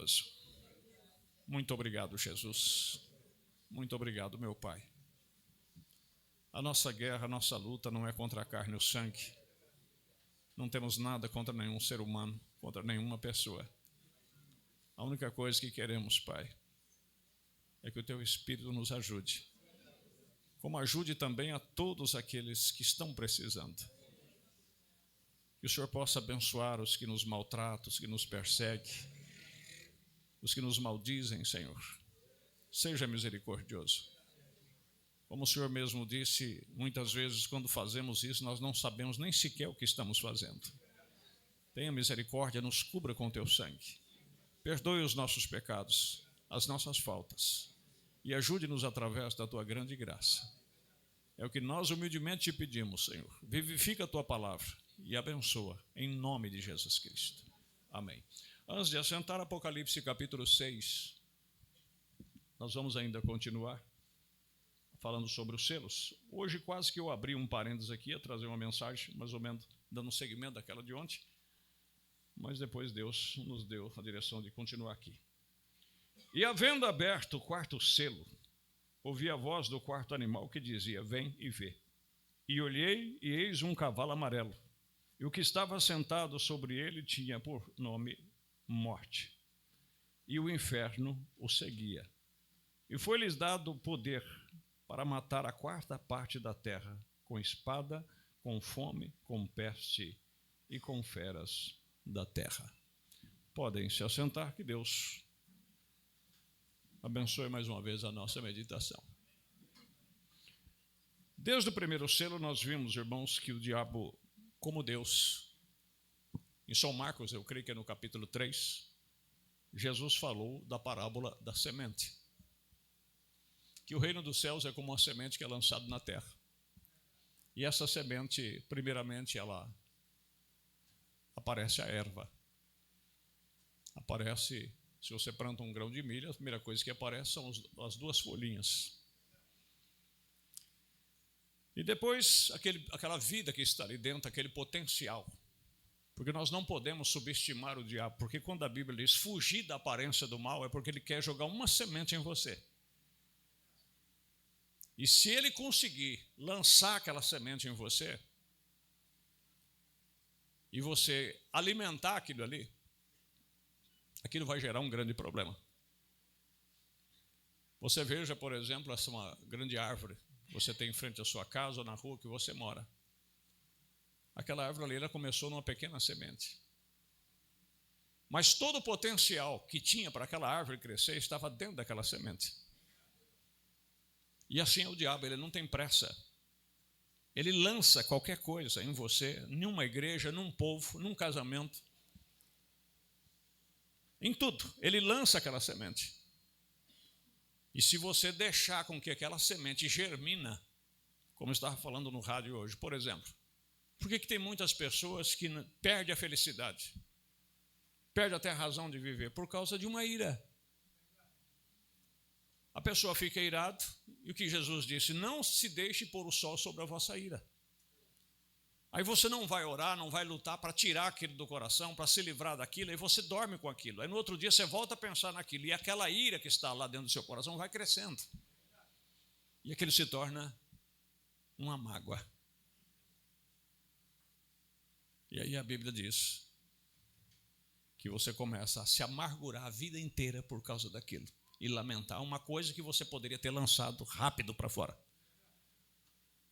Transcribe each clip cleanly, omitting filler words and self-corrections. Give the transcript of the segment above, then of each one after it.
misericordioso. Muito obrigado, Jesus. Muito obrigado, meu Pai. A nossa guerra, a nossa luta não é contra a carne e o sangue. Não temos nada contra nenhum ser humano, contra nenhuma pessoa. A única coisa que queremos, Pai, é que o Teu Espírito nos ajude. Como ajude também a todos aqueles que estão precisando. Que o Senhor possa abençoar os que nos maltratam, os que nos perseguem, os que nos maldizem, Senhor. Seja misericordioso. Como o Senhor mesmo disse, muitas vezes quando fazemos isso, nós não sabemos nem sequer o que estamos fazendo. Tenha misericórdia, nos cubra com Teu sangue. Perdoe os nossos pecados, as nossas faltas, e ajude-nos através da Tua grande graça. É o que nós humildemente te pedimos, Senhor. Vivifica a Tua palavra e abençoa, em nome de Jesus Cristo. Amém. Antes de assentar, Apocalipse capítulo 6, nós vamos ainda continuar falando sobre os selos. Hoje quase que eu abri um parênteses aqui, ia trazer uma mensagem, mais ou menos, dando um segmento daquela de ontem, mas depois Deus nos deu a direção de continuar aqui. E havendo aberto o quarto selo, ouvi a voz do quarto animal que dizia: vem e vê. E olhei, e eis um cavalo amarelo, e o que estava sentado sobre ele tinha por nome Morte, e o inferno o seguia. E foi-lhes dado poder para matar a quarta parte da terra, com espada, com fome, com peste e com feras da terra. Podem se assentar, que Deus abençoe mais uma vez a nossa meditação. Desde o primeiro selo nós vimos, irmãos, que o diabo, como Deus, em São Marcos, eu creio que é no capítulo 3, Jesus falou da parábola da semente. Que o reino dos céus é como uma semente que é lançada na terra. E essa semente, primeiramente, ela aparece a erva. Aparece, se você planta um grão de milho, a primeira coisa que aparece são as duas folhinhas. E depois, aquela vida que está ali dentro, aquele potencial. Porque nós não podemos subestimar o diabo, porque quando a Bíblia diz fugir da aparência do mal, é porque ele quer jogar uma semente em você. E se ele conseguir lançar aquela semente em você, e você alimentar aquilo ali, aquilo vai gerar um grande problema. Você veja, por exemplo, essa uma grande árvore que você tem em frente à sua casa ou na rua que você mora. Aquela árvore ali, ela começou numa pequena semente. Mas todo o potencial que tinha para aquela árvore crescer estava dentro daquela semente. E assim é o diabo, ele não tem pressa. Ele lança qualquer coisa em você, numa igreja, num povo, num casamento. Em tudo, ele lança aquela semente. E se você deixar com que aquela semente germina, como eu estava falando no rádio hoje, por exemplo, por que tem muitas pessoas que perdem a felicidade? Perdem até a razão de viver, por causa de uma ira. A pessoa fica irada, e o que Jesus disse? Não se deixe pôr o sol sobre a vossa ira. Aí você não vai orar, não vai lutar para tirar aquilo do coração, para se livrar daquilo, aí você dorme com aquilo. Aí no outro dia você volta a pensar naquilo, e aquela ira que está lá dentro do seu coração vai crescendo. E aquilo se torna uma mágoa. E aí a Bíblia diz que você começa a se amargurar a vida inteira por causa daquilo. E lamentar uma coisa que você poderia ter lançado rápido para fora.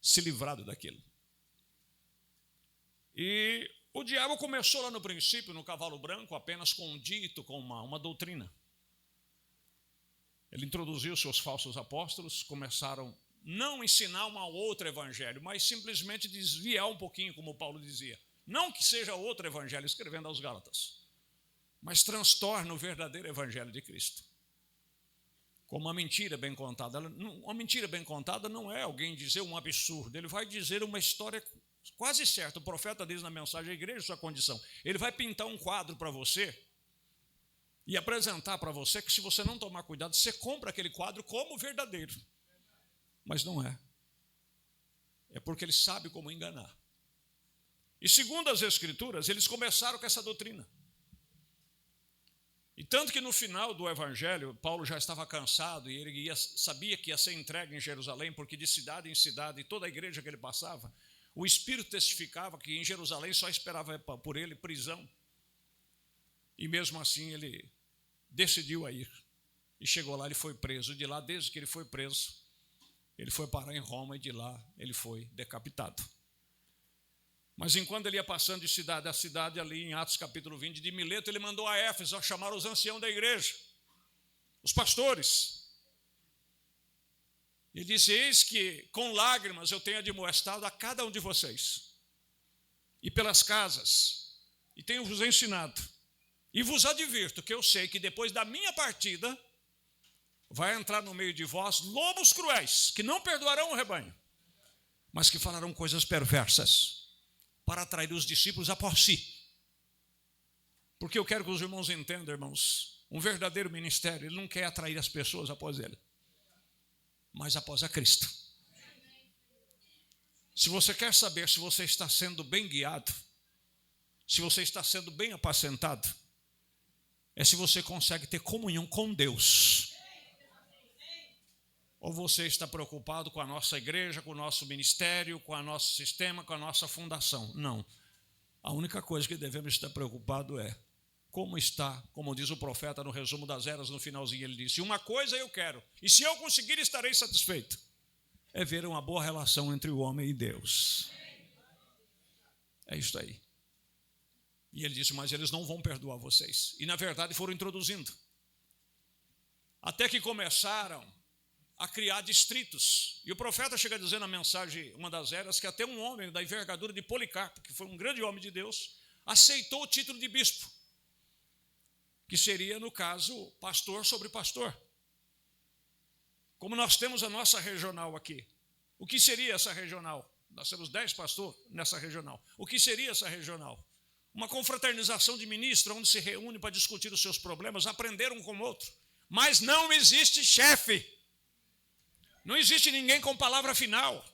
Se livrado daquilo. E o diabo começou lá no princípio, no cavalo branco, apenas com um dito, com uma doutrina. Ele introduziu seus falsos apóstolos, começaram não a ensinar um ao outro evangelho, mas simplesmente desviar um pouquinho, como Paulo dizia. Não que seja outro evangelho, escrevendo aos Gálatas, mas transtorna o verdadeiro evangelho de Cristo. Como uma mentira bem contada. Uma mentira bem contada não é alguém dizer um absurdo, ele vai dizer uma história quase certa. O profeta diz na mensagem: a igreja, sua condição. Ele vai pintar um quadro para você e apresentar para você que, se você não tomar cuidado, você compra aquele quadro como verdadeiro. Mas não é. É porque ele sabe como enganar. E segundo as Escrituras, eles começaram com essa doutrina. E tanto que no final do evangelho, Paulo já estava cansado e ele sabia que ia ser entregue em Jerusalém, porque de cidade em cidade, toda a igreja que ele passava, o Espírito testificava que em Jerusalém só esperava por ele prisão. E mesmo assim ele decidiu a ir. E chegou lá, ele foi preso. De lá, desde que ele foi preso, ele foi parar em Roma e de lá ele foi decapitado. Mas enquanto ele ia passando de cidade a cidade, ali em Atos capítulo 20, de Mileto, ele mandou a Éfeso a chamar os anciãos da igreja, os pastores. Ele disse: eis que com lágrimas eu tenho admoestado a cada um de vocês, e pelas casas, e tenho vos ensinado, e vos advirto que eu sei que depois da minha partida, vai entrar no meio de vós lobos cruéis, que não perdoarão o rebanho, mas que falarão coisas perversas, para atrair os discípulos após si. Porque eu quero que os irmãos entendam, irmãos, um verdadeiro ministério, ele não quer atrair as pessoas após ele, mas após a Cristo. Se você quer saber se você está sendo bem guiado, se você está sendo bem apacentado, é se você consegue ter comunhão com Deus. Ou você está preocupado com a nossa igreja, com o nosso ministério, com o nosso sistema, com a nossa fundação? Não. A única coisa que devemos estar preocupados é como está, como diz o profeta no resumo das eras, no finalzinho ele disse: uma coisa eu quero, e se eu conseguir estarei satisfeito, é ver uma boa relação entre o homem e Deus. É isso aí. E ele disse: mas eles não vão perdoar vocês. E na verdade foram introduzindo. Até que começaram a criar distritos. E o profeta chega a dizer na mensagem, uma das eras, que até um homem da envergadura de Policarpo, que foi um grande homem de Deus, aceitou o título de bispo, que seria, no caso, pastor sobre pastor. Como nós temos a nossa regional aqui. O que seria essa regional? Nós temos 10 pastores nessa regional. O que seria essa regional? Uma confraternização de ministros, onde se reúne para discutir os seus problemas, aprender um com o outro. Mas não existe chefe. Não existe ninguém com palavra final.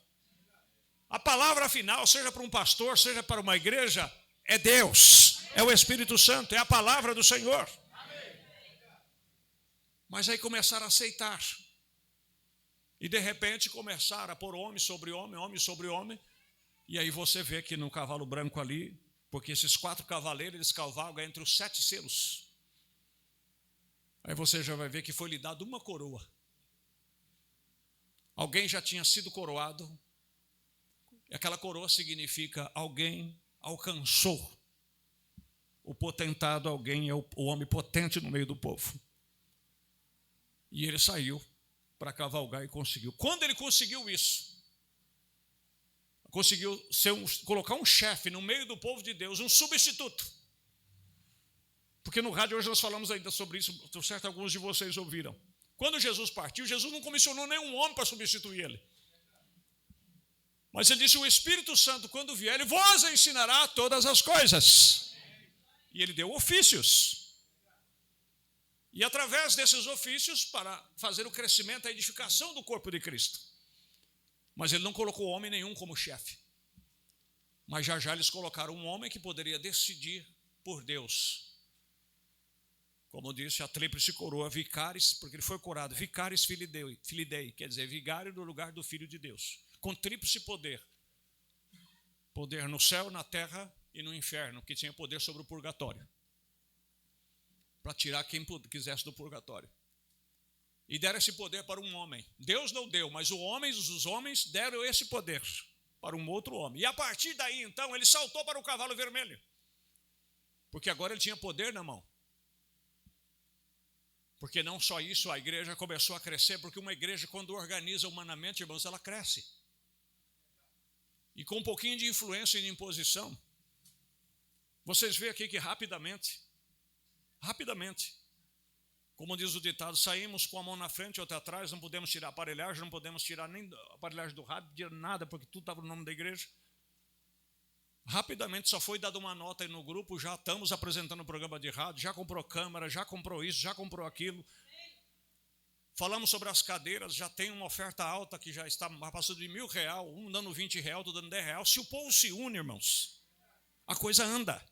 A palavra final, seja para um pastor, seja para uma igreja, é Deus, é o Espírito Santo, é a palavra do Senhor. Mas aí começaram a aceitar. E de repente começaram a pôr homem sobre homem, homem sobre homem. E aí você vê que no cavalo branco ali, porque esses 4 cavaleiros, eles cavalgam entre os 7 selos. Aí você já vai ver que foi lhe dado uma coroa. Alguém já tinha sido coroado, e aquela coroa significa alguém alcançou o potentado, alguém é o homem potente no meio do povo. E ele saiu para cavalgar e conseguiu. Quando ele conseguiu isso, conseguiu colocar um chefe no meio do povo de Deus, um substituto. Porque no rádio hoje nós falamos ainda sobre isso, estou certo, alguns de vocês ouviram. Quando Jesus partiu, Jesus não comissionou nenhum homem para substituir ele. Mas ele disse: o Espírito Santo, quando vier, ele vos ensinará todas as coisas. E ele deu ofícios. E através desses ofícios, para fazer o crescimento, a edificação do corpo de Cristo. Mas ele não colocou homem nenhum como chefe. Mas já eles colocaram um homem que poderia decidir por Deus. Como disse, a tríplice coroa, vicaris, porque ele foi coroado, vicaris filidei, quer dizer, vigário no lugar do Filho de Deus, com tríplice poder. Poder no céu, na terra e no inferno, que tinha poder sobre o purgatório. Para tirar quem quisesse do purgatório. E deram esse poder para um homem. Deus não deu, mas os homens deram esse poder para um outro homem. E a partir daí, então, ele saltou para o cavalo vermelho. Porque agora ele tinha poder na mão. Porque não só isso, a igreja começou a crescer, porque uma igreja, quando organiza humanamente, irmãos, ela cresce. E com um pouquinho de influência e de imposição, vocês veem aqui que rapidamente, como diz o ditado, saímos com a mão na frente e outra atrás, não podemos tirar a aparelhagem, não podemos tirar nem a aparelhagem do rádio, nada, porque tudo estava no nome da igreja. Rapidamente só foi dada uma nota aí no grupo, já estamos apresentando o programa de rádio, já comprou câmera, já comprou isso, já comprou aquilo. Falamos sobre as cadeiras, já tem uma oferta alta que já está passando de R$1.000, um dando R$20, outro dando R$10. Se o povo se une, irmãos, a coisa anda.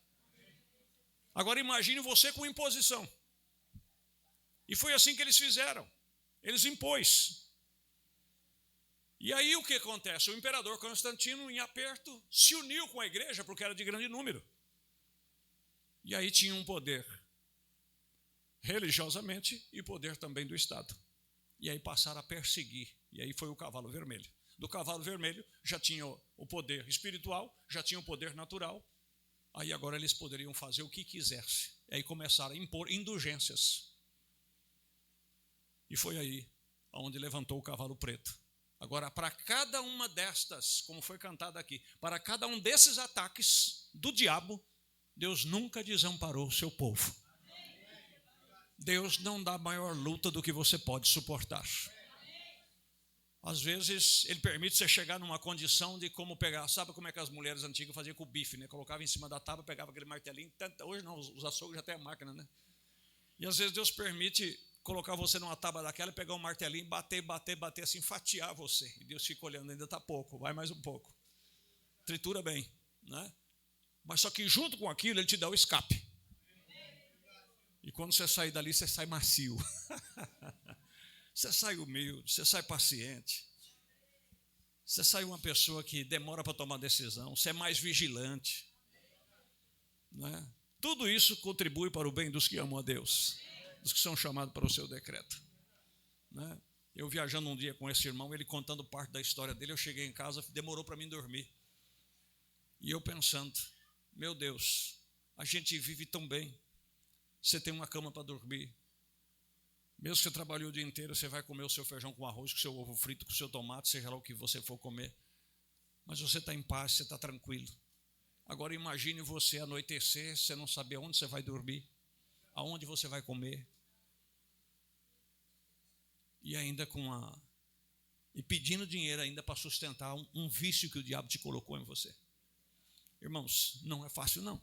Agora imagine você com imposição. E foi assim que eles fizeram. Eles impôs. E aí o que acontece? O imperador Constantino, em aperto, se uniu com a igreja, porque era de grande número. E aí tinha um poder religiosamente e poder também do Estado. E aí passaram a perseguir. E aí foi o cavalo vermelho. Do cavalo vermelho já tinha o poder espiritual, já tinha o poder natural. Aí agora eles poderiam fazer o que quisessem. E aí começaram a impor indulgências. E foi aí onde levantou o cavalo preto. Agora, para cada uma destas, como foi cantado aqui, para cada um desses ataques do diabo, Deus nunca desamparou o seu povo. Deus não dá maior luta do que você pode suportar. Às vezes, Ele permite você chegar numa condição de como pegar, sabe como é que as mulheres antigas faziam com o bife, né? Colocava em cima da tábua, pegava aquele martelinho, hoje não, os açougues já tem a máquina, né? E às vezes Deus permite colocar você numa tábua daquela e pegar um martelinho, bater, assim, fatiar você. E Deus fica olhando, ainda está pouco, vai mais um pouco. Tritura bem, né? Mas só que junto com aquilo, Ele te dá o escape. E quando você sair dali, você sai macio. Você sai humilde, você sai paciente. Você sai uma pessoa que demora para tomar decisão, você é mais vigilante. Né? Tudo isso contribui para o bem dos que amam a Deus, dos que são chamados para o seu decreto. Né? Eu viajando um dia com esse irmão, ele contando parte da história dele, eu cheguei em casa, demorou para mim dormir. E eu pensando, meu Deus, a gente vive tão bem. Você tem uma cama para dormir. Mesmo que você trabalhou o dia inteiro, você vai comer o seu feijão com arroz, com o seu ovo frito, com o seu tomate, seja lá o que você for comer. Mas você está em paz, você está tranquilo. Agora imagine você anoitecer, você não saber onde você vai dormir, aonde você vai comer. E ainda e pedindo dinheiro ainda para sustentar um vício que o diabo te colocou em você. Irmãos, não é fácil não.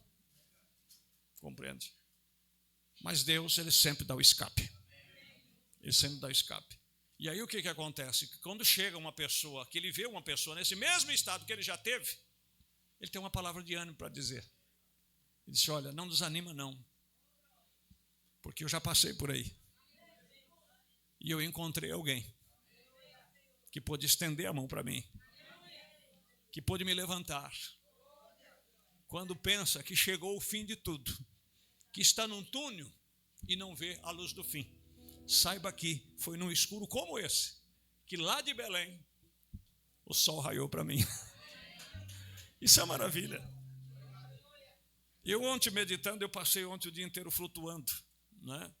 Compreende? Mas Deus, Ele sempre dá o escape. Ele sempre dá o escape. E aí o que acontece? Que quando chega uma pessoa, que ele vê uma pessoa nesse mesmo estado que ele já teve, ele tem uma palavra de ânimo para dizer. Ele diz, olha, não desanima não, porque eu já passei por aí. E eu encontrei alguém que pôde estender a mão para mim, que pôde me levantar. Quando pensa que chegou o fim de tudo, que está num túnel e não vê a luz do fim. Saiba que foi num escuro como esse, que lá de Belém, o sol raiou para mim. Isso é maravilha. Eu ontem meditando, eu passei ontem o dia inteiro flutuando, né?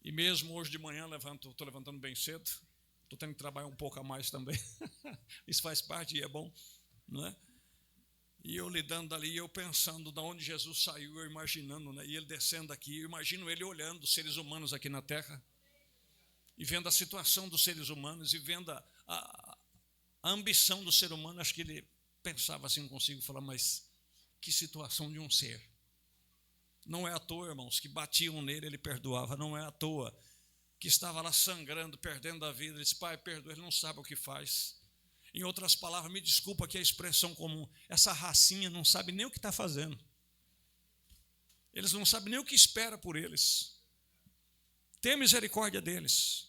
E mesmo hoje de manhã, estou levantando bem cedo, estou tendo que trabalhar um pouco a mais também. Isso faz parte e é bom, né? E eu lidando ali, eu pensando de onde Jesus saiu, eu imaginando, né? E ele descendo aqui, eu imagino ele olhando os seres humanos aqui na terra, e vendo a situação dos seres humanos, e vendo a ambição do ser humano. Acho que ele pensava assim consigo, falar, mas que situação de um ser. Não é à toa, irmãos, que batiam nele, ele perdoava. Não é à toa que estava lá sangrando, perdendo a vida. Ele disse, pai, perdoa, ele não sabe o que faz. Em outras palavras, me desculpa que é a expressão comum, essa racinha não sabe nem o que está fazendo. Eles não sabem nem o que espera por eles. Tenha misericórdia deles.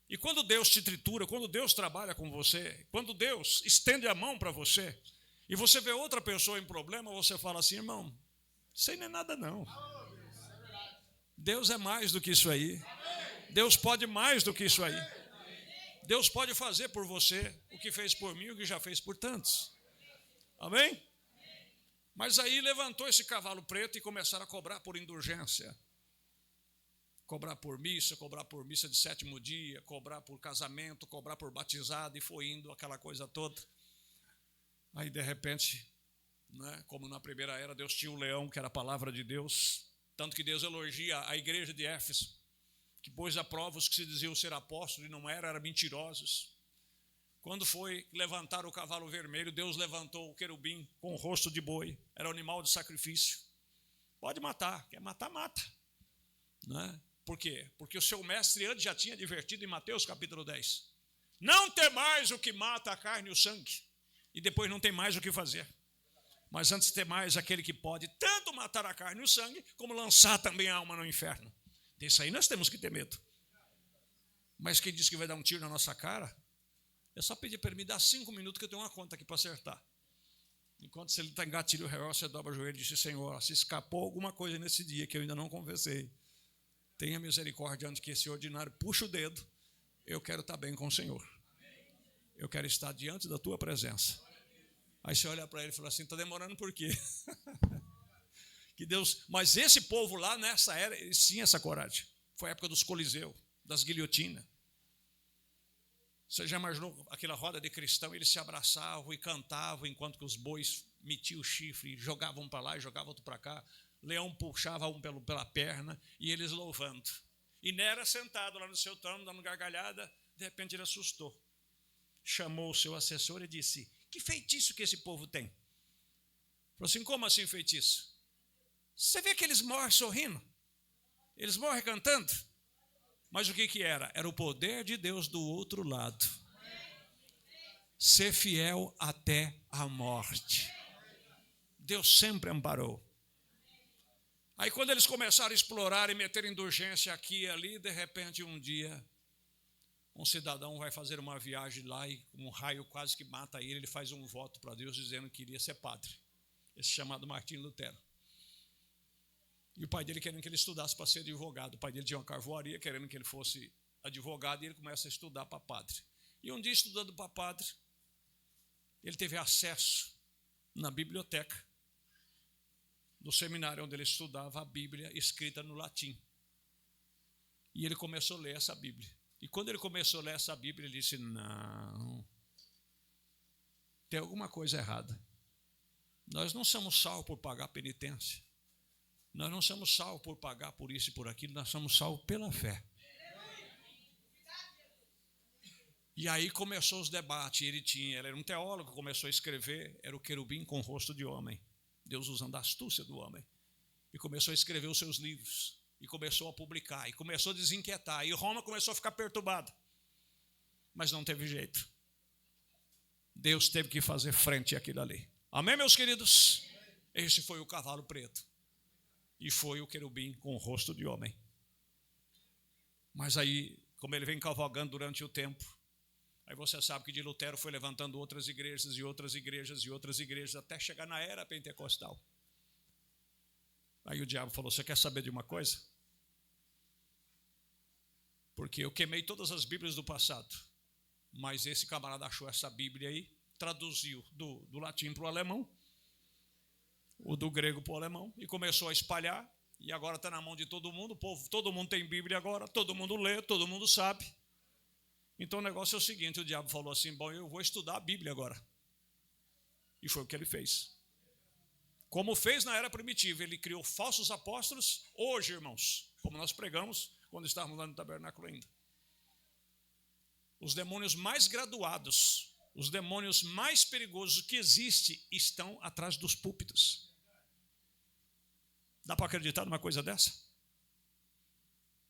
E quando Deus te tritura, quando Deus trabalha com você, quando Deus estende a mão para você, e você vê outra pessoa em problema, você fala assim, irmão, isso aí não é nada não. Deus é mais do que isso aí. Deus pode mais do que isso aí. Deus pode fazer por você o que fez por mim, o que já fez por tantos. Amém? Mas aí levantou esse cavalo preto e começaram a cobrar por indulgência. Cobrar por missa de 7º dia, cobrar por casamento, cobrar por batizado, e foi indo aquela coisa toda. Aí de repente, né, como na primeira era, Deus tinha o leão, que era a palavra de Deus. Tanto que Deus elogia a igreja de Éfeso, que pôs à prova os que se diziam ser apóstolos e não eram mentirosos. Quando foi levantar o cavalo vermelho, Deus levantou o querubim com o rosto de boi, era o animal de sacrifício. Pode matar, quer matar, mata. Né? Por quê? Porque o seu mestre antes já tinha advertido em Mateus capítulo 10. Não tem mais o que mata a carne e o sangue, e depois não tem mais o que fazer. Mas antes tem mais aquele que pode tanto matar a carne e o sangue, como lançar também a alma no inferno. Isso aí nós temos que ter medo. Mas quem diz que vai dar um tiro na nossa cara, é só pedir para ele me dar 5 minutos que eu tenho uma conta aqui para acertar. Enquanto se ele está engatilho o relógio, você dobra o joelho e diz: Senhor, se escapou alguma coisa nesse dia que eu ainda não confessei, tenha misericórdia antes que esse ordinário puxe o dedo. Eu quero estar bem com o Senhor. Eu quero estar diante da tua presença. Aí você olha para ele e fala assim: está demorando por quê? Que Deus... Mas esse povo lá, nessa era, eles tinham essa coragem. Foi a época dos coliseus, das guilhotinas. Você já imaginou aquela roda de cristão? Eles se abraçavam e cantavam enquanto que os bois metiam o chifre, jogavam para lá e jogavam outro para cá. Leão puxava um pela perna e eles louvando. E Nero sentado lá no seu trono, dando gargalhada, de repente ele assustou. Chamou o seu assessor e disse: que feitiço que esse povo tem? Falou assim: como assim feitiço? Você vê que eles morrem sorrindo? Eles morrem cantando? Mas o que era? Era o poder de Deus do outro lado. Ser fiel até a morte. Deus sempre amparou. Aí quando eles começaram a explorar e meter indulgência aqui e ali, de repente um dia, um cidadão vai fazer uma viagem lá e um raio quase que mata ele faz um voto para Deus dizendo que iria ser padre. Esse chamado Martinho Lutero. E o pai dele querendo que ele estudasse para ser advogado. O pai dele tinha uma carvoaria querendo que ele fosse advogado e ele começa a estudar para padre. E um dia, estudando para padre, ele teve acesso na biblioteca do seminário onde ele estudava a Bíblia escrita no latim. E ele começou a ler essa Bíblia. E quando ele começou a ler essa Bíblia, ele disse: não, tem alguma coisa errada. Nós não somos salvos por pagar penitência. Nós não somos salvos por pagar por isso e por aquilo, nós somos salvos pela fé. E aí começou os debates, ele era um teólogo, começou a escrever, era o querubim com o rosto de homem, Deus usando a astúcia do homem, e começou a escrever os seus livros, e começou a publicar, e começou a desinquietar, e Roma começou a ficar perturbada, mas não teve jeito. Deus teve que fazer frente àquilo ali. Amém, meus queridos? Esse foi o cavalo preto. E foi o querubim com o rosto de homem. Mas aí, como ele vem cavalgando durante o tempo, aí você sabe que de Lutero foi levantando outras igrejas e outras igrejas e outras igrejas, até chegar na era pentecostal. Aí o diabo falou: você quer saber de uma coisa? Porque eu queimei todas as Bíblias do passado, mas esse camarada achou essa Bíblia aí, traduziu do latim para o alemão, o do grego para o alemão, e começou a espalhar, e agora está na mão de todo mundo, o povo, todo mundo tem Bíblia agora, todo mundo lê, todo mundo sabe. Então o negócio é o seguinte: o diabo falou assim: bom, eu vou estudar a Bíblia agora. E foi o que ele fez. Como fez na era primitiva, ele criou falsos apóstolos. Hoje, irmãos, como nós pregamos quando estávamos lá no tabernáculo ainda, os demônios mais graduados, os demônios mais perigosos que existem estão atrás dos púlpitos. Dá para acreditar numa coisa dessa?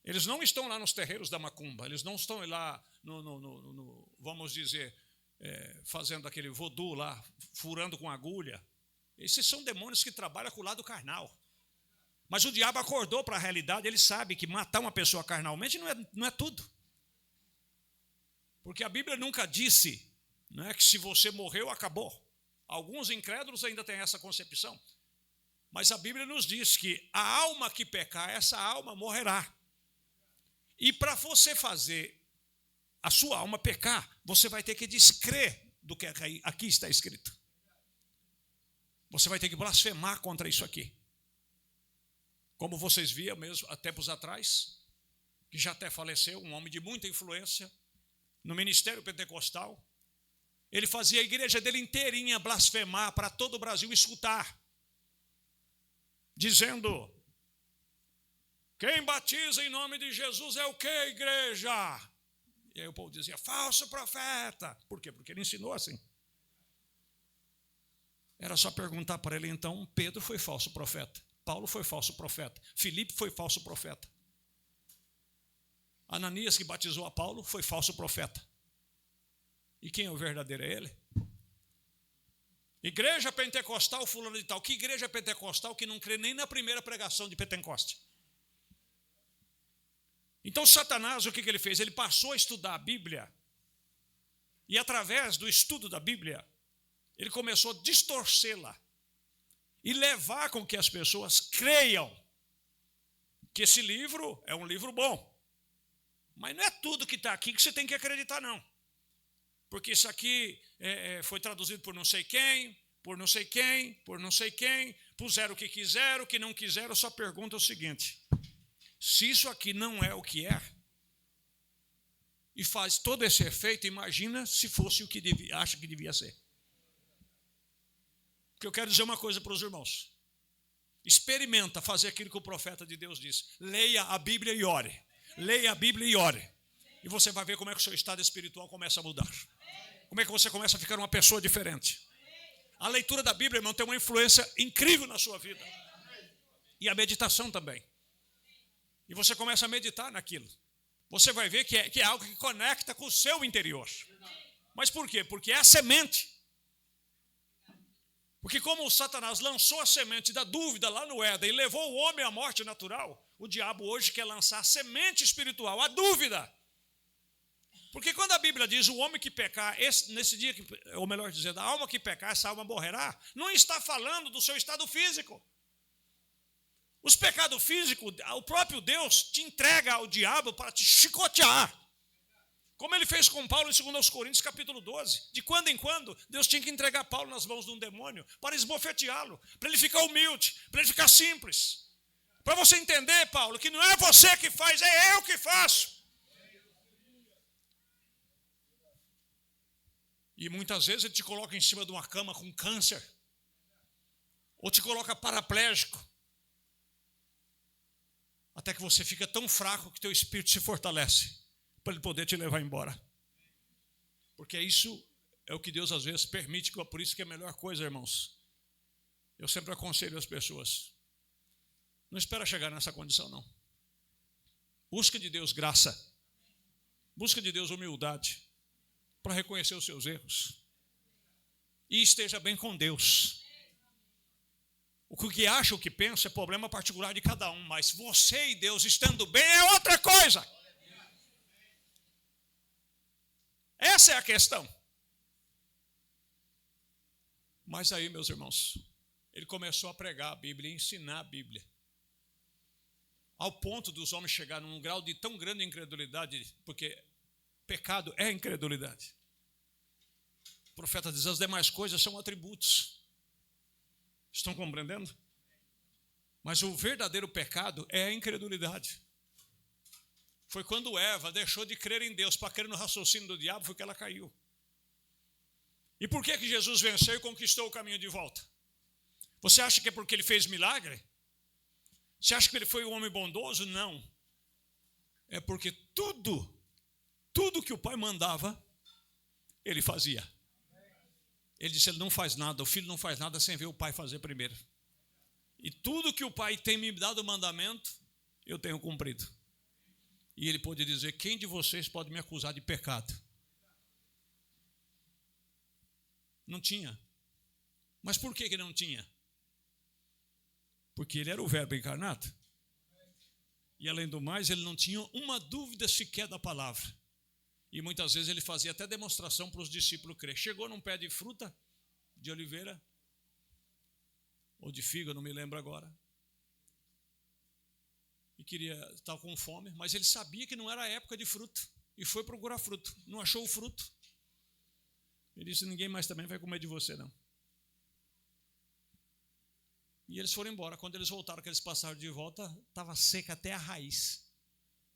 Eles não estão lá nos terreiros da macumba, eles não estão lá, vamos dizer, fazendo aquele voodoo lá, furando com agulha. Esses são demônios que trabalham com o lado carnal. Mas o diabo acordou para a realidade, ele sabe que matar uma pessoa carnalmente não é tudo. Porque a Bíblia nunca disse, não é, que se você morreu, acabou. Alguns incrédulos ainda têm essa concepção. Mas a Bíblia nos diz que a alma que pecar, essa alma morrerá. E para você fazer a sua alma pecar, você vai ter que descrer do que aqui está escrito. Você vai ter que blasfemar contra isso aqui. Como vocês viam mesmo há tempos atrás, que já até faleceu, um homem de muita influência no ministério pentecostal. Ele fazia a igreja dele inteirinha blasfemar para todo o Brasil escutar. Dizendo: quem batiza em nome de Jesus é o quê, igreja? E aí o povo dizia: falso profeta. Por quê? Porque ele ensinou assim. Era só perguntar para ele então: Pedro foi falso profeta, Paulo foi falso profeta, Filipe foi falso profeta, Ananias, que batizou a Paulo, foi falso profeta. E quem é o verdadeiro? É ele. Igreja pentecostal fulano de tal. Que igreja pentecostal que não crê nem na primeira pregação de Pentecoste? Então Satanás, o que ele fez? Ele passou a estudar a Bíblia. E através do estudo da Bíblia, ele começou a distorcê-la. E levar com que as pessoas creiam que esse livro é um livro bom. Mas não é tudo que está aqui que você tem que acreditar, não. Porque isso aqui foi traduzido por não sei quem, por não sei quem, por não sei quem, puseram o que quiseram, o que não quiseram. Eu só pergunto o seguinte: se isso aqui não é o que é, e faz todo esse efeito, imagina se fosse o que acha que devia ser. Porque eu quero dizer uma coisa para os irmãos. Experimenta fazer aquilo que o profeta de Deus disse. Leia a Bíblia e ore. Leia a Bíblia e ore. E você vai ver como é que o seu estado espiritual começa a mudar. Como é que você começa a ficar uma pessoa diferente. A leitura da Bíblia, irmão, tem uma influência incrível na sua vida. E a meditação também. E você começa a meditar naquilo. Você vai ver que é algo que conecta com o seu interior. Mas por quê? Porque é a semente. Porque como o Satanás lançou a semente da dúvida lá no Éden e levou o homem à morte natural, o diabo hoje quer lançar a semente espiritual, a dúvida. Porque quando a Bíblia diz o homem que pecar, nesse dia, ou melhor dizendo, a alma que pecar, essa alma morrerá, não está falando do seu estado físico. Os pecados físicos, o próprio Deus te entrega ao diabo para te chicotear. Como ele fez com Paulo em 2 Coríntios, capítulo 12. De quando em quando, Deus tinha que entregar Paulo nas mãos de um demônio para esbofeteá-lo, para ele ficar humilde, para ele ficar simples. Para você entender, Paulo, que não é você que faz, é eu que faço. E muitas vezes ele te coloca em cima de uma cama com câncer, ou te coloca paraplégico, até que você fica tão fraco que teu espírito se fortalece, para ele poder te levar embora. Porque isso é o que Deus às vezes permite, por isso que é a melhor coisa, irmãos. Eu sempre aconselho as pessoas, não espera chegar nessa condição, não. Busca de Deus graça, busca de Deus humildade, para reconhecer os seus erros. E esteja bem com Deus. O que acha, o que pensa é problema particular de cada um, mas você e Deus estando bem é outra coisa. Essa é a questão. Mas aí, meus irmãos, ele começou a pregar a Bíblia e ensinar a Bíblia. Ao ponto dos homens chegarem num grau de tão grande incredulidade, porque pecado é incredulidade. O profeta diz, as demais coisas são atributos. Estão compreendendo? Mas o verdadeiro pecado é a incredulidade. Foi quando Eva deixou de crer em Deus para crer no raciocínio do diabo, foi que ela caiu. E por que Jesus venceu e conquistou o caminho de volta? Você acha que é porque ele fez milagre? Você acha que ele foi um homem bondoso? Não. É porque tudo que o pai mandava, ele fazia. Ele disse, ele não faz nada, o filho não faz nada sem ver o pai fazer primeiro. E tudo que o pai tem me dado mandamento, eu tenho cumprido. E ele pôde dizer, quem de vocês pode me acusar de pecado? Não tinha. Mas por que não tinha? Porque ele era o verbo encarnado. E além do mais, ele não tinha uma dúvida sequer da palavra. E muitas vezes ele fazia até demonstração para os discípulos crer. Chegou num pé de fruta, de oliveira, ou de figa, não me lembro agora. E estava com fome, mas ele sabia que não era a época de fruto. E foi procurar fruto. Não achou o fruto. Ele disse, ninguém mais também vai comer de você, não. E eles foram embora. Quando eles voltaram, que eles passaram de volta, estava seca até a raiz.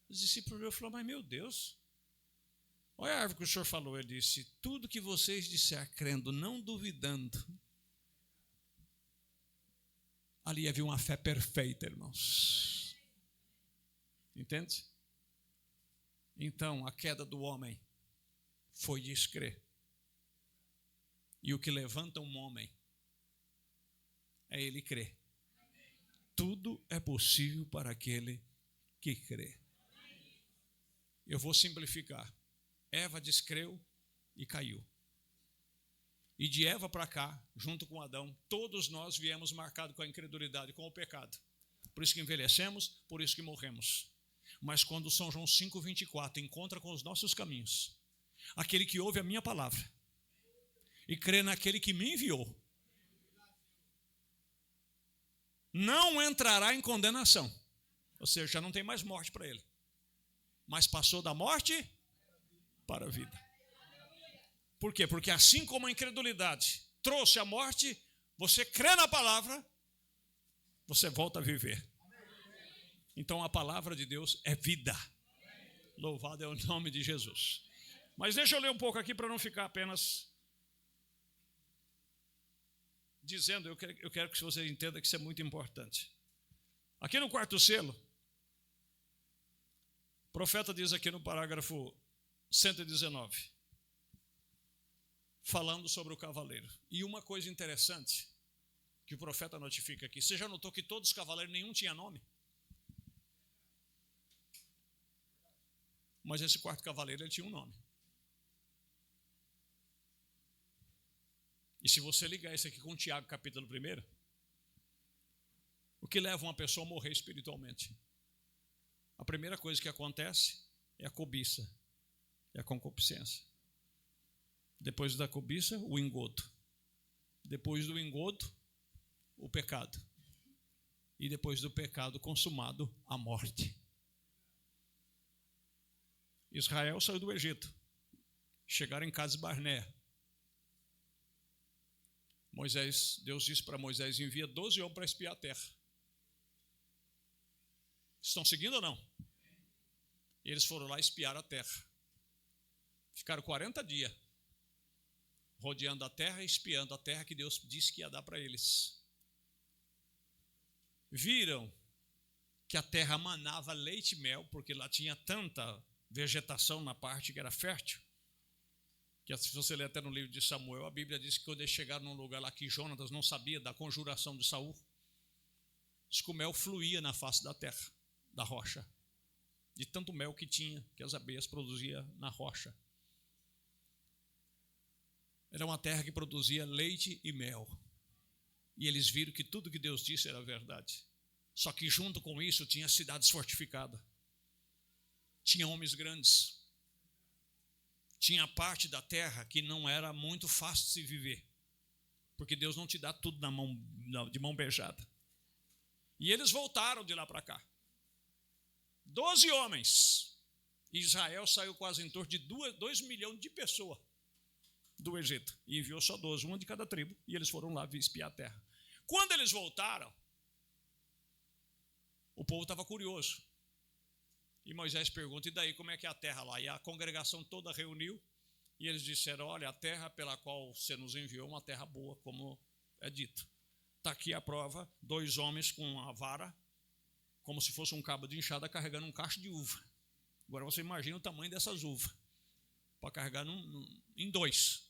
Os discípulos falaram, mas meu Deus, olha a árvore que o senhor falou. Ele disse, tudo que vocês disser, crendo, não duvidando, ali havia uma fé perfeita, irmãos. Entende? Então, a queda do homem foi descrer. E o que levanta um homem é ele crer. Tudo é possível para aquele que crê. Eu vou simplificar. Eva descreu e caiu. E de Eva para cá, junto com Adão, todos nós viemos marcados com a incredulidade, com o pecado. Por isso que envelhecemos, por isso que morremos. Mas quando São João 5,24 encontra com os nossos caminhos, aquele que ouve a minha palavra e crê naquele que me enviou, não entrará em condenação. Ou seja, já não tem mais morte para ele, mas passou da morte para a vida. Por quê? Porque assim como a incredulidade trouxe a morte, você crê na palavra, você volta a viver. Então a palavra de Deus é vida. Louvado é o nome de Jesus. Mas deixa eu ler um pouco aqui para não ficar apenas dizendo, eu quero que você entenda que isso é muito importante. Aqui no quarto selo, o profeta diz aqui no parágrafo 119, falando sobre o cavaleiro. E uma coisa interessante que o profeta notifica aqui, você já notou que todos os cavaleiros, nenhum tinha nome? Mas esse quarto cavaleiro, ele tinha um nome. E se você ligar isso aqui com Tiago, capítulo 1, o que leva uma pessoa a morrer espiritualmente? A primeira coisa que acontece é a cobiça, é a concupiscência. Depois da cobiça, o engodo. Depois do engodo, o pecado. E depois do pecado consumado, a morte. Israel saiu do Egito. Chegaram em Cades Barnea. Deus disse para Moisés, envia 12 homens para espiar a terra. Estão seguindo ou não? E eles foram lá espiar a terra. Ficaram 40 dias rodeando a terra e espiando a terra que Deus disse que ia dar para eles. Viram que a terra manava leite e mel, porque lá tinha tanta vegetação na parte que era fértil, que se você ler até no livro de Samuel, a Bíblia diz que quando eles chegaram num lugar lá que Jonatas não sabia da conjuração de Saul, diz que o mel fluía na face da terra, da rocha, de tanto mel que tinha, que as abelhas produziam na rocha. Era uma terra que produzia leite e mel. E eles viram que tudo que Deus disse era verdade. Só que junto com isso tinha cidades fortificadas. Tinha homens grandes. Tinha parte da terra que não era muito fácil de se viver. Porque Deus não te dá tudo de mão beijada. E eles voltaram de lá para cá. 12 homens. Israel saiu quase em torno de 2 milhões de pessoas do Egito. E enviou só 12, uma de cada tribo. E eles foram lá espiar a terra. Quando eles voltaram, o povo estava curioso. E Moisés pergunta, e daí como é que é a terra lá? E a congregação toda reuniu. E eles disseram, olha, a terra pela qual você nos enviou é uma terra boa, como é dito. Está aqui a prova, 2 homens com uma vara, como se fosse um cabo de enxada carregando um cacho de uva. Agora você imagina o tamanho dessas uvas, para carregar em 2.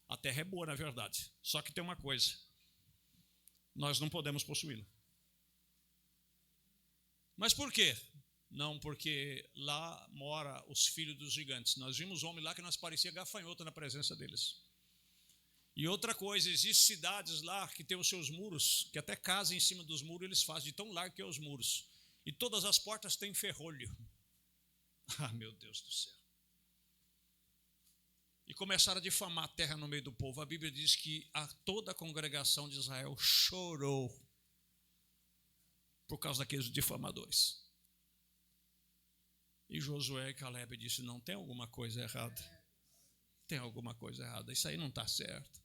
A terra é boa, na verdade. Só que tem uma coisa, nós não podemos possuí-la. Mas por quê? Não, porque lá mora os filhos dos gigantes. Nós vimos homens lá que nós parecia gafanhoto na presença deles. E outra coisa, existem cidades lá que tem os seus muros, que até casa em cima dos muros eles fazem, de tão largo que é os muros. E todas as portas têm ferrolho. Ah, meu Deus do céu. E começaram a difamar a terra no meio do povo. A Bíblia diz que toda a congregação de Israel chorou por causa daqueles difamadores. E Josué e Caleb disse, não, tem alguma coisa errada. Tem alguma coisa errada, isso aí não está certo.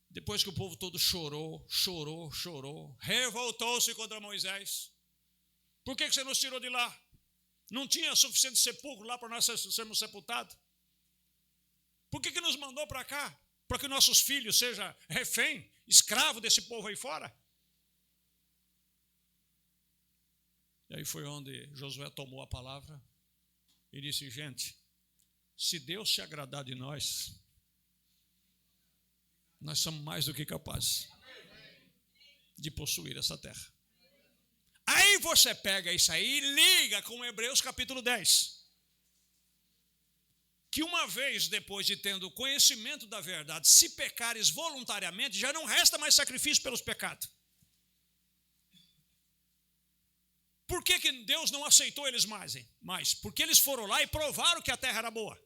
Depois que o povo todo chorou, revoltou-se contra Moisés. Por que você nos tirou de lá? Não tinha suficiente sepulcro lá para nós sermos sepultados? Por que nos mandou para cá? Para que nossos filhos sejam refém, escravo desse povo aí fora? E aí foi onde Josué tomou a palavra e disse, gente, se Deus se agradar de nós, nós somos mais do que capazes de possuir essa terra. Aí você pega isso aí e liga com Hebreus capítulo 10. Que uma vez depois de tendo conhecimento da verdade, se pecares voluntariamente, já não resta mais sacrifício pelos pecados. Por que Deus não aceitou eles mais? Porque eles foram lá e provaram que a terra era boa.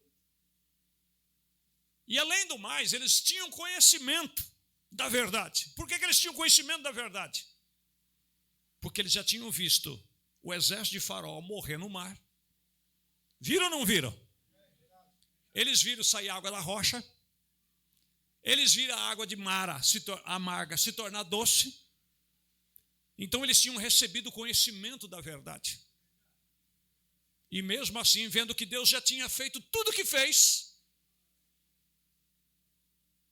E além do mais, eles tinham conhecimento da verdade. Por que eles tinham conhecimento da verdade? Porque eles já tinham visto o exército de Faraó morrer no mar. Viram ou não viram? Eles viram sair água da rocha. Eles viram a água de Mara amarga se tornar doce. Então eles tinham recebido o conhecimento da verdade. E mesmo assim, vendo que Deus já tinha feito tudo o que fez,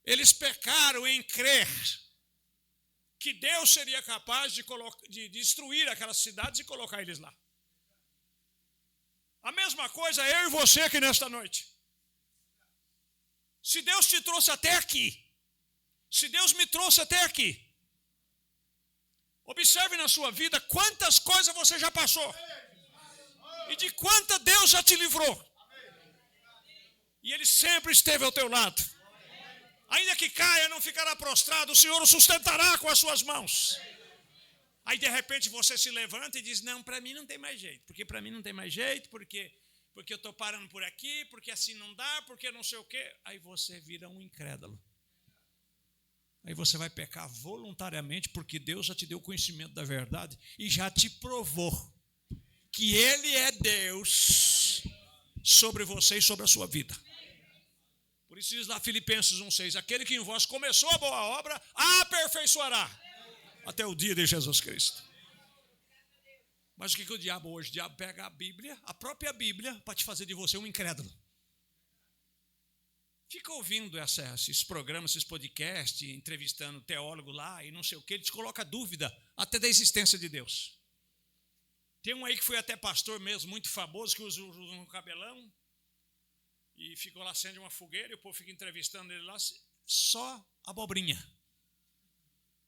eles pecaram em crer que Deus seria capaz de destruir aquelas cidades e colocar eles lá. A mesma coisa eu e você aqui nesta noite. Se Deus te trouxe até aqui, se Deus me trouxe até aqui, observe na sua vida quantas coisas você já passou e de quanta Deus já te livrou. E Ele sempre esteve ao teu lado. Ainda que caia, não ficará prostrado, o Senhor o sustentará com as suas mãos. Aí de repente você se levanta e diz, não, para mim não tem mais jeito. Porque para mim não tem mais jeito, porque eu estou parando por aqui, porque assim não dá, porque não sei o quê. Aí você vira um incrédulo. Aí você vai pecar voluntariamente, porque Deus já te deu conhecimento da verdade e já te provou que Ele é Deus sobre você e sobre a sua vida. Por isso diz lá Filipenses 1,6, aquele que em vós começou a boa obra, a aperfeiçoará até o dia de Jesus Cristo. Mas o que o diabo hoje? O diabo pega a Bíblia, a própria Bíblia, para te fazer de você um incrédulo. Fica ouvindo esses programas, esses podcasts, entrevistando teólogo lá e não sei o que, ele te coloca dúvida até da existência de Deus. Tem um aí que foi até pastor mesmo, muito famoso, que usa um cabelão, e ficou lá, acende uma fogueira, e o povo fica entrevistando ele lá, só abobrinha.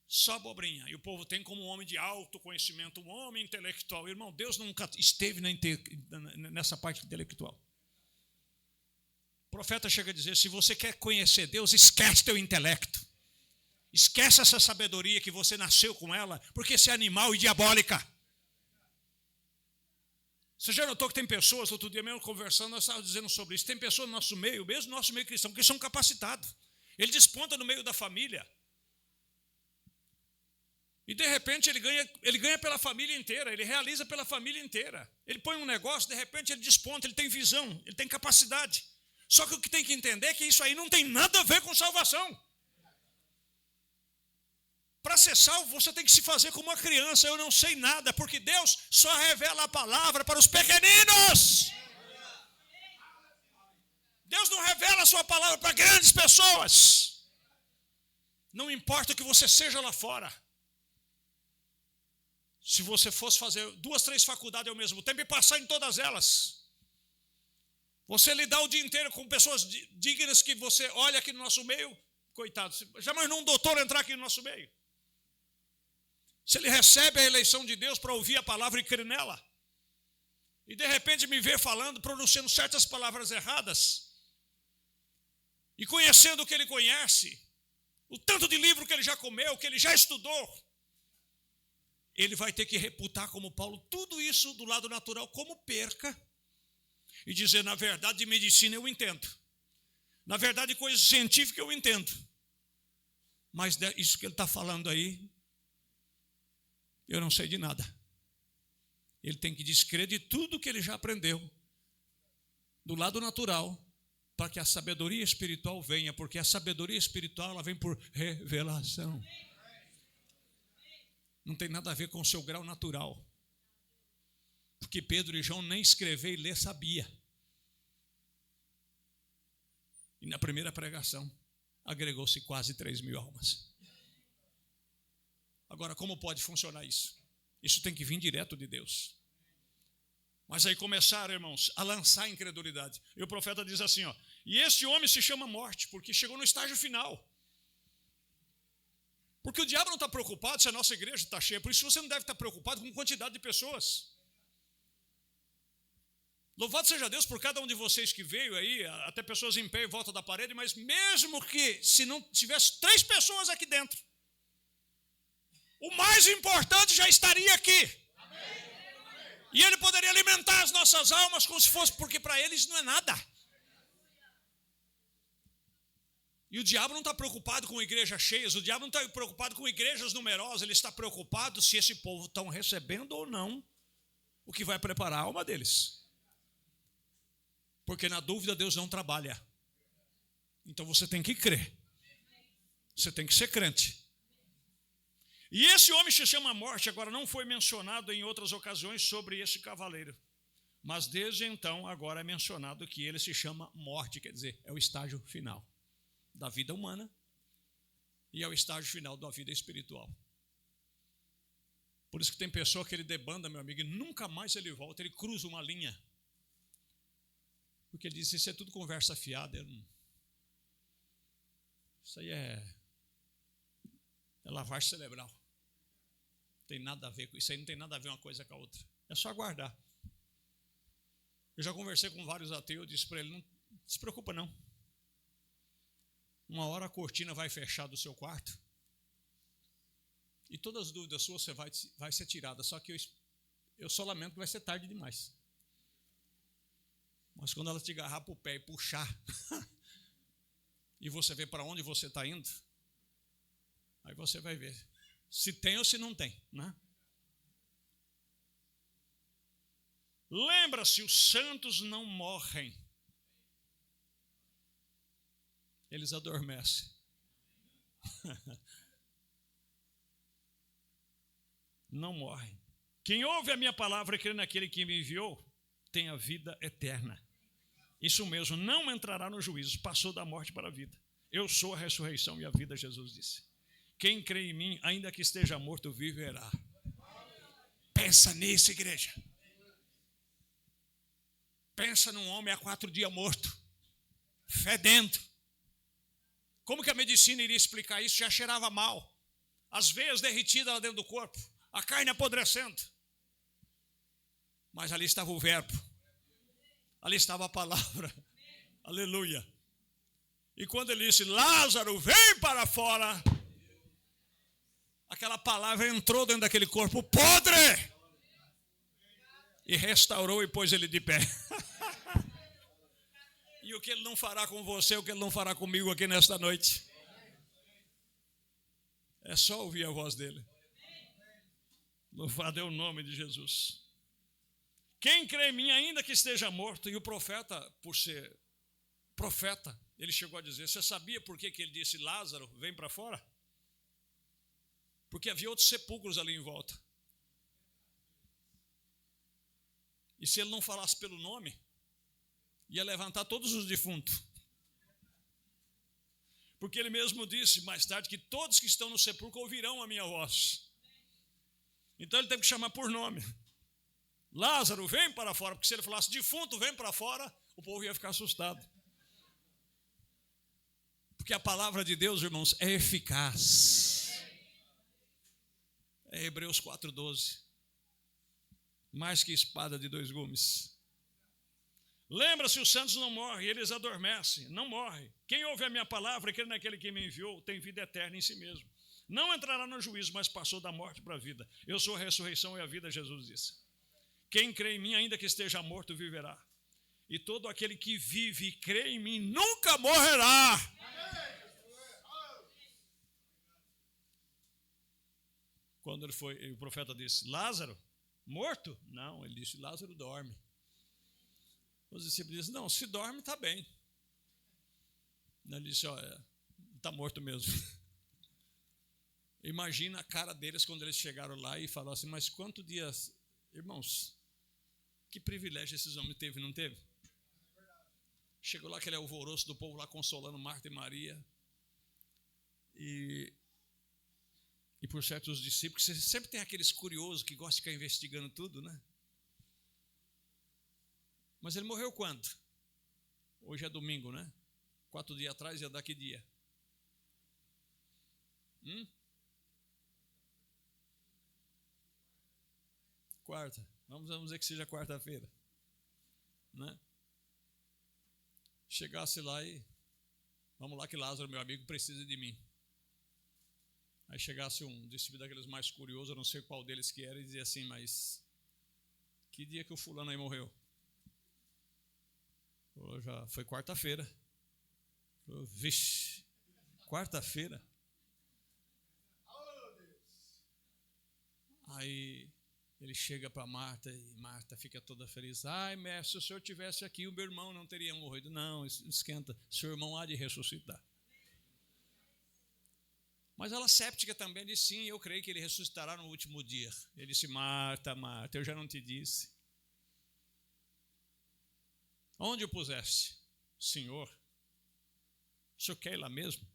Só abobrinha. E o povo tem como um homem de autoconhecimento, um homem intelectual. Irmão, Deus nunca esteve nessa parte intelectual. O profeta chega a dizer, se você quer conhecer Deus, esquece teu intelecto. Esquece essa sabedoria que você nasceu com ela, porque você é animal e diabólica. Você já notou que tem pessoas, outro dia mesmo conversando, nós estávamos dizendo sobre isso, tem pessoas no nosso meio, mesmo no nosso meio cristão, que são capacitados. Ele desponta no meio da família. E de repente ele ganha pela família inteira, ele realiza pela família inteira. Ele põe um negócio, de repente ele desponta, ele tem visão, ele tem capacidade. Só que o que tem que entender é que isso aí não tem nada a ver com salvação. Para ser salvo, você tem que se fazer como uma criança. Eu não sei nada, porque Deus só revela a palavra para os pequeninos. Deus não revela a sua palavra para grandes pessoas. Não importa o que você seja lá fora. Se você fosse fazer 2, 3 faculdades ao mesmo tempo e passar em todas elas, você lidar o dia inteiro com pessoas dignas que você olha aqui no nosso meio, coitado, já imaginou um doutor entrar aqui no nosso meio? Se ele recebe a eleição de Deus para ouvir a palavra e crer nela, e de repente me vê falando, pronunciando certas palavras erradas, e conhecendo o que ele conhece, o tanto de livro que ele já comeu, que ele já estudou, ele vai ter que reputar como Paulo tudo isso do lado natural como perca, e dizer, na verdade, de medicina eu entendo, na verdade, coisa científica eu entendo, mas isso que ele está falando aí, eu não sei de nada. Ele tem que descrer de tudo que ele já aprendeu do lado natural, para que a sabedoria espiritual venha, porque a sabedoria espiritual ela vem por revelação. Não tem nada a ver com o seu grau natural. Porque Pedro e João nem escrever e ler sabia. E na primeira pregação agregou-se quase 3.000 almas. Agora, como pode funcionar isso? Isso tem que vir direto de Deus. Mas aí começaram, irmãos, a lançar a incredulidade. E o profeta diz assim, ó, e este homem se chama morte, porque chegou no estágio final. Porque o diabo não está preocupado se a nossa igreja está cheia, por isso você não deve estar preocupado com a quantidade de pessoas. Louvado seja Deus por cada um de vocês que veio aí, até pessoas em pé em volta da parede, mas mesmo que se não tivesse 3 pessoas aqui dentro, o mais importante já estaria aqui. E ele poderia alimentar as nossas almas como se fosse, porque para eles não é nada. E o diabo não está preocupado com igrejas cheias, o diabo não está preocupado com igrejas numerosas, ele está preocupado se esse povo estão recebendo ou não o que vai preparar a alma deles. Porque na dúvida Deus não trabalha. Então você tem que crer. Você tem que ser crente. E esse homem se chama Morte, agora não foi mencionado em outras ocasiões sobre esse cavaleiro. Mas desde então, agora é mencionado que ele se chama Morte, quer dizer, é o estágio final da vida humana e é o estágio final da vida espiritual. Por isso que tem pessoa que ele debanda, meu amigo, e nunca mais ele volta, ele cruza uma linha. Porque ele diz, isso é tudo conversa fiada. Isso aí é lavagem cerebral. Tem nada a ver com isso aí, não tem nada a ver uma coisa com a outra. É só aguardar. Eu já conversei com vários ateus, disse para ele, não se preocupa não. Uma hora a cortina vai fechar do seu quarto e todas as dúvidas suas vai ser tirada. Só que eu só lamento que vai ser tarde demais. Mas quando ela te agarrar para o pé e puxar e você vê para onde você está indo, aí você vai ver se tem ou se não tem, né? Lembra-se, os santos não morrem. Eles adormecem. Não morrem. Quem ouve a minha palavra e crê naquele que me enviou, tem a vida eterna. Isso mesmo, não entrará no juízo, passou da morte para a vida. Eu sou a ressurreição e a vida, Jesus disse. Quem crê em mim, ainda que esteja morto, viverá. Pensa nisso, igreja. Pensa num homem há 4 dias morto, fedendo. Como que a medicina iria explicar isso? Já cheirava mal. As veias derretidas lá dentro do corpo, a carne apodrecendo. Mas ali estava o verbo. Ali estava a palavra. Aleluia. E quando ele disse, Lázaro, vem para fora, aquela palavra entrou dentro daquele corpo podre e restaurou e pôs ele de pé. E o que ele não fará com você, o que ele não fará comigo aqui nesta noite? É só ouvir a voz dele. Louvado é o nome de Jesus. Quem crê em mim, ainda que esteja morto, e o profeta, por ser profeta, ele chegou a dizer, você sabia por que ele disse, Lázaro, vem para fora? Porque havia outros sepulcros ali em volta. E se ele não falasse pelo nome, ia levantar todos os defuntos. Porque ele mesmo disse mais tarde que todos que estão no sepulcro ouvirão a minha voz. Então ele teve que chamar por nome. Lázaro, vem para fora. Porque se ele falasse defunto, vem para fora, o povo ia ficar assustado. Porque a palavra de Deus, irmãos, é eficaz. É Hebreus 4:12. Mais que espada de 2 gumes. Lembra-se, os santos não morrem, eles adormecem, não morrem. Quem ouve a minha palavra e crê naquele que me enviou, tem vida eterna em si mesmo. Não entrará no juízo, mas passou da morte para a vida. Eu sou a ressurreição e a vida, Jesus disse. Quem crê em mim, ainda que esteja morto, viverá. E todo aquele que vive e crê em mim, nunca morrerá. Quando o profeta disse, Lázaro, morto? Não, ele disse, Lázaro dorme. Os discípulos dizem, não, se dorme está bem. Ele disse, olha, está morto mesmo. Imagina a cara deles quando eles chegaram lá e falaram assim, mas quantos dias, irmãos, que privilégio esses homens teve, não teve? Chegou lá aquele alvoroço do povo lá consolando Marta e Maria. E por certo os discípulos, você sempre tem aqueles curiosos que gostam de ficar investigando tudo, né? Mas ele morreu quando? Hoje é domingo, né? 4 dias atrás, ia dar que dia? Quarta. Vamos dizer que seja quarta-feira. Né? Chegasse lá e... Vamos lá que Lázaro, meu amigo, precisa de mim. Aí chegasse um discípulo daqueles mais curiosos, eu não sei qual deles que era, e dizia assim, mas... que dia que o fulano aí morreu? Já foi quarta-feira. Vixe, quarta-feira. Aí ele chega para Marta e Marta fica toda feliz. Ai, mestre, se o senhor tivesse aqui, o meu irmão não teria morrido. Não, esquenta, seu irmão há de ressuscitar. Mas ela séptica também disse, sim, eu creio que ele ressuscitará no último dia. Ele disse, Marta, Marta, eu já não te disse. Onde o puseste? Senhor, o senhor quer ir lá mesmo?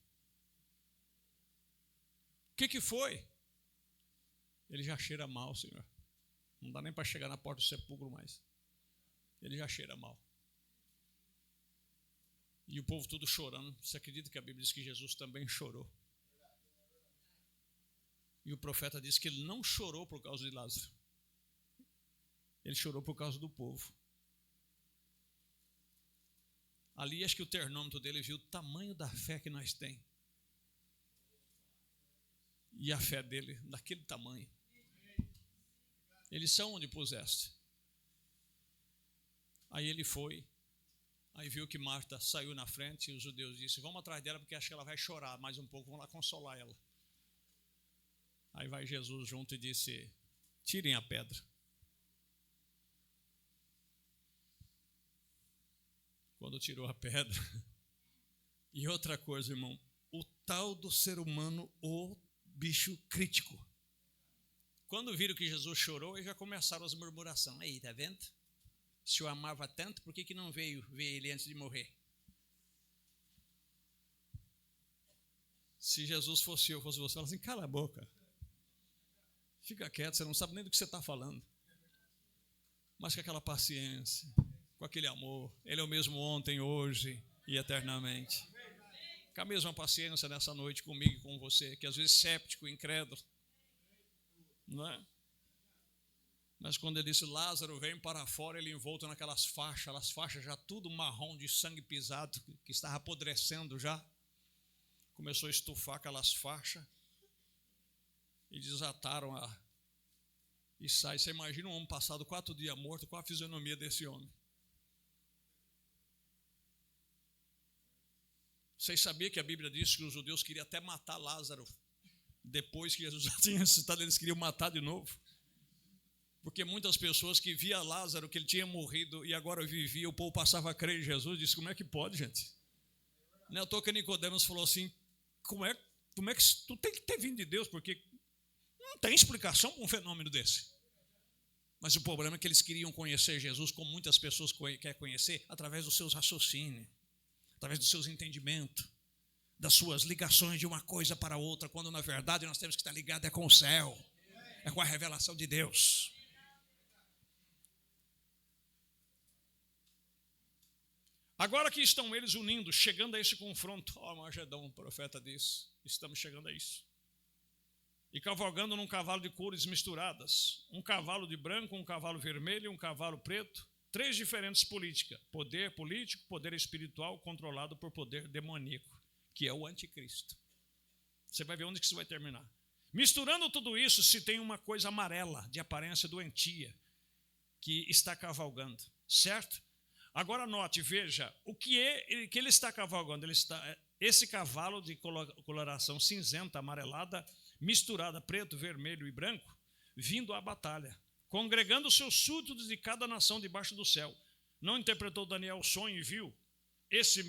O que foi? Ele já cheira mal, Senhor. Não dá nem para chegar na porta do sepulcro mais. Ele já cheira mal. E o povo tudo chorando. Você acredita que a Bíblia diz que Jesus também chorou? E o profeta disse que ele não chorou por causa de Lázaro. Ele chorou por causa do povo. Ali acho que o termômetro dele viu o tamanho da fé que nós temos. E a fé dele, daquele tamanho. Eles são onde puseste. Aí ele foi. Aí viu que Marta saiu na frente e os judeus disseram, vamos atrás dela porque acho que ela vai chorar mais um pouco, vamos lá consolar ela. Aí vai Jesus junto e disse, tirem a pedra. Quando tirou a pedra. E outra coisa, irmão, o tal do ser humano, o bicho crítico. Quando viram que Jesus chorou, eles já começaram as murmurações. Aí, tá vendo? Se o amava tanto, por que não veio ver ele antes de morrer? Se Jesus fosse eu, fosse você, fala assim, cala a boca. Fica quieto, você não sabe nem do que você está falando. Mas com aquela paciência, com aquele amor, ele é o mesmo ontem, hoje e eternamente. Com a mesma paciência nessa noite comigo e com você, que às vezes séptico, incrédulo, não é? Mas quando ele disse, Lázaro, vem para fora, ele envolto naquelas faixas, as faixas já tudo marrom de sangue pisado, que estava apodrecendo já. Começou a estufar aquelas faixas e desataram e sai. Você imagina um homem passado 4 dias morto, qual a fisionomia desse homem? Vocês sabiam que a Bíblia diz que os judeus queriam até matar Lázaro depois que Jesus já tinha ressuscitado, eles queriam matar de novo? Porque muitas pessoas que via Lázaro, que ele tinha morrido e agora vivia, o povo passava a crer em Jesus, disse, como é que pode, gente? Não é à toa que Nicodemos falou assim, como é que tu tem que ter vindo de Deus, porque não tem explicação para um fenômeno desse. Mas o problema é que eles queriam conhecer Jesus, como muitas pessoas querem conhecer, através dos seus raciocínios, através dos seus entendimentos, das suas ligações de uma coisa para outra, quando na verdade nós temos que estar ligados com o céu, é com a revelação de Deus. Agora que estão eles unindo, chegando a esse confronto, Magedão, o profeta disse, estamos chegando a isso. E cavalgando num cavalo de cores misturadas, um cavalo de branco, um cavalo vermelho e um cavalo preto, 3 diferentes políticas, poder político, poder espiritual, controlado por poder demoníaco, que é o anticristo. Você vai ver onde que isso vai terminar. Misturando tudo isso, se tem uma coisa amarela, de aparência doentia, que está cavalgando, certo? Agora note, veja, o que ele está cavalgando? Esse cavalo de coloração cinzenta, amarelada, misturada, preto, vermelho e branco, vindo à batalha, congregando os seus súditos de cada nação debaixo do céu. Não interpretou Daniel o sonho e viu esse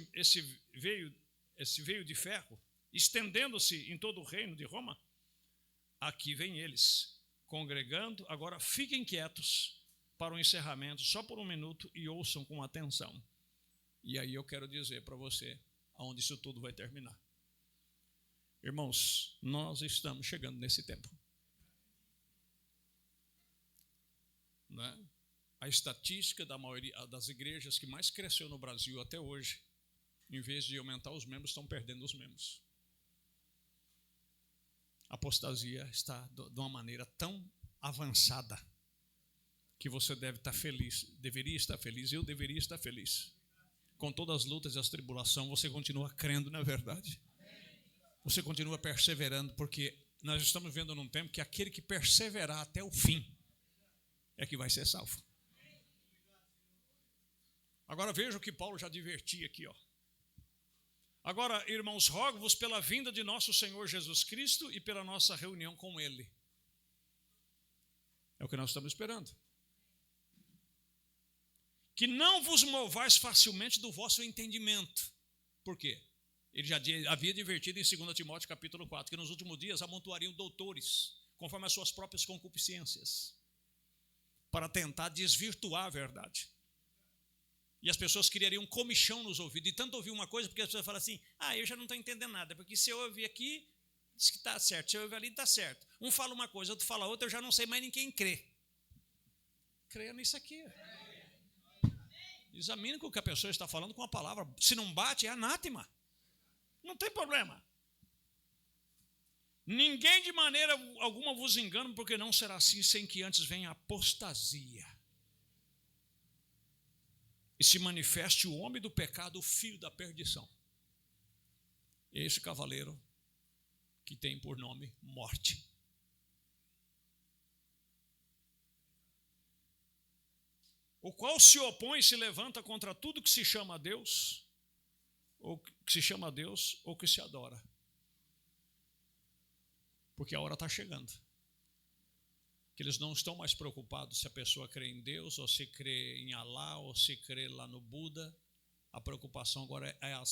veio de ferro, estendendo-se em todo o reino de Roma? Aqui vem eles, congregando. Agora fiquem quietos para o encerramento, só por 1 minuto, e ouçam com atenção. E aí eu quero dizer para você aonde isso tudo vai terminar. Irmãos, nós estamos chegando nesse tempo. Não é? A estatística da maioria das igrejas que mais cresceu no Brasil até hoje, em vez de aumentar os membros, estão perdendo os membros. A apostasia está de uma maneira tão avançada que você deve estar feliz, deveria estar feliz, eu deveria estar feliz. Com todas as lutas e as tribulações, você continua crendo na verdade. Você continua perseverando, porque nós estamos vendo num tempo que aquele que perseverar até o fim é que vai ser salvo. Agora veja o que Paulo já advertia aqui, ó. Agora, irmãos, rogo-vos pela vinda de nosso Senhor Jesus Cristo e pela nossa reunião com Ele. É o que nós estamos esperando. Que não vos movais facilmente do vosso entendimento. Por quê? Ele já havia advertido em 2 Timóteo capítulo 4, que nos últimos dias amontoariam doutores, conforme as suas próprias concupiscências, para tentar desvirtuar a verdade. E as pessoas criariam comichão nos ouvidos, de tanto ouvir uma coisa, porque as pessoas falam assim, eu já não estou entendendo nada, porque se eu ouvir aqui, diz que está certo, se eu ouvir ali, está certo. Um fala uma coisa, outro fala outra, eu já não sei mais nem quem crê. Creia nisso aqui. Examine o que a pessoa está falando com a palavra. Se não bate, é anátema. Não tem problema. Ninguém de maneira alguma vos engane, porque não será assim sem que antes venha a apostasia. E se manifeste o homem do pecado, o filho da perdição. Esse cavaleiro que tem por nome morte. O qual se opõe e se levanta contra tudo que se chama Deus, ou que se chama Deus, ou que se adora. Porque a hora está chegando. Que eles não estão mais preocupados se a pessoa crê em Deus, ou se crê em Alá, ou se crê lá no Buda. A preocupação agora é a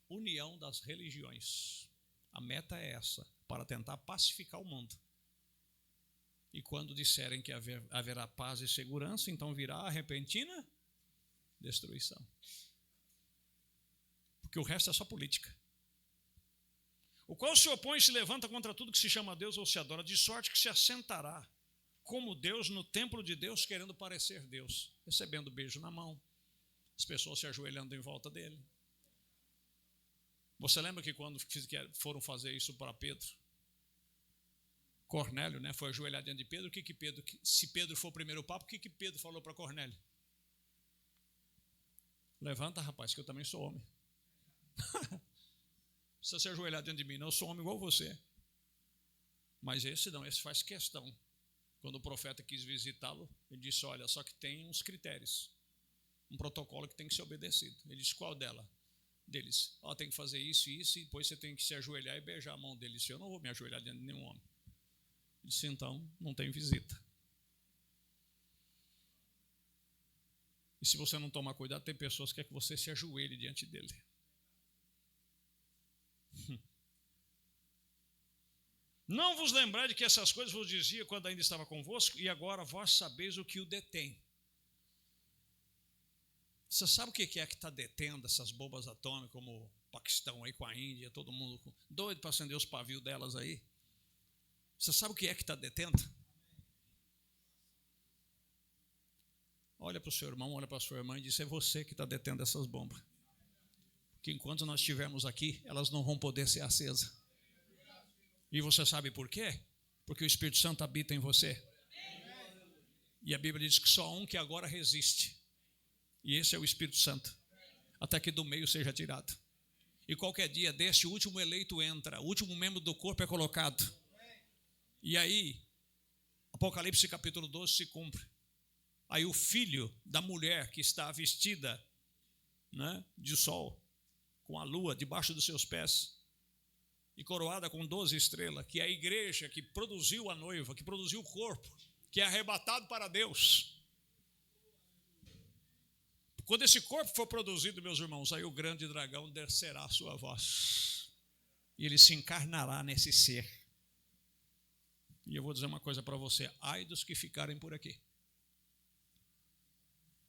união das religiões. A meta é essa, para tentar pacificar o mundo. E quando disserem que haverá paz e segurança, então virá a repentina destruição. Porque o resto é só política. O qual se opõe e se levanta contra tudo que se chama Deus ou se adora, de sorte que se assentará como Deus no templo de Deus, querendo parecer Deus, recebendo beijo na mão, as pessoas se ajoelhando em volta dele. Você lembra que quando foram fazer isso para Pedro, Cornélio, né, foi ajoelhar diante de Pedro, se Pedro for o primeiro papo, o que Pedro falou para Cornélio? Levanta, rapaz, que eu também sou homem. Precisa se ajoelhar diante de mim, não, eu sou homem igual você. Mas esse não, esse faz questão. Quando o profeta quis visitá-lo, ele disse, olha, só que tem uns critérios, um protocolo que tem que ser obedecido. Ele disse, qual deles? Tem que fazer isso e isso, e depois você tem que se ajoelhar e beijar a mão dele. Ele disse, eu não vou me ajoelhar diante de nenhum homem. Ele disse, então, não tem visita. E se você não tomar cuidado, tem pessoas que querem que você se ajoelhe diante dele. Não vos lembrai de que essas coisas vos dizia quando ainda estava convosco, e agora vós sabeis o que o detém. Você sabe o que é que está detendo essas bombas atômicas, como o Paquistão aí com a Índia, todo mundo doido para acender os pavios delas aí? Você sabe o que é que está detendo? Olha para o seu irmão, olha para a sua irmã e diz, é você que está detendo essas bombas. Porque enquanto nós estivermos aqui, elas não vão poder ser acesas. E você sabe por quê? Porque o Espírito Santo habita em você. E a Bíblia diz que só um que agora resiste. E esse é o Espírito Santo. Até que do meio seja tirado. E qualquer dia deste, o último eleito entra. O último membro do corpo é colocado. E aí, Apocalipse capítulo 12 se cumpre. Aí o filho da mulher que está vestida, né, de sol, com a lua debaixo dos seus pés, e coroada com 12 estrelas, que é a igreja que produziu a noiva, que produziu o corpo, que é arrebatado para Deus. Quando esse corpo for produzido, meus irmãos, aí o grande dragão descerá a sua voz. E ele se encarnará nesse ser. E eu vou dizer uma coisa para você, ai dos que ficarem por aqui.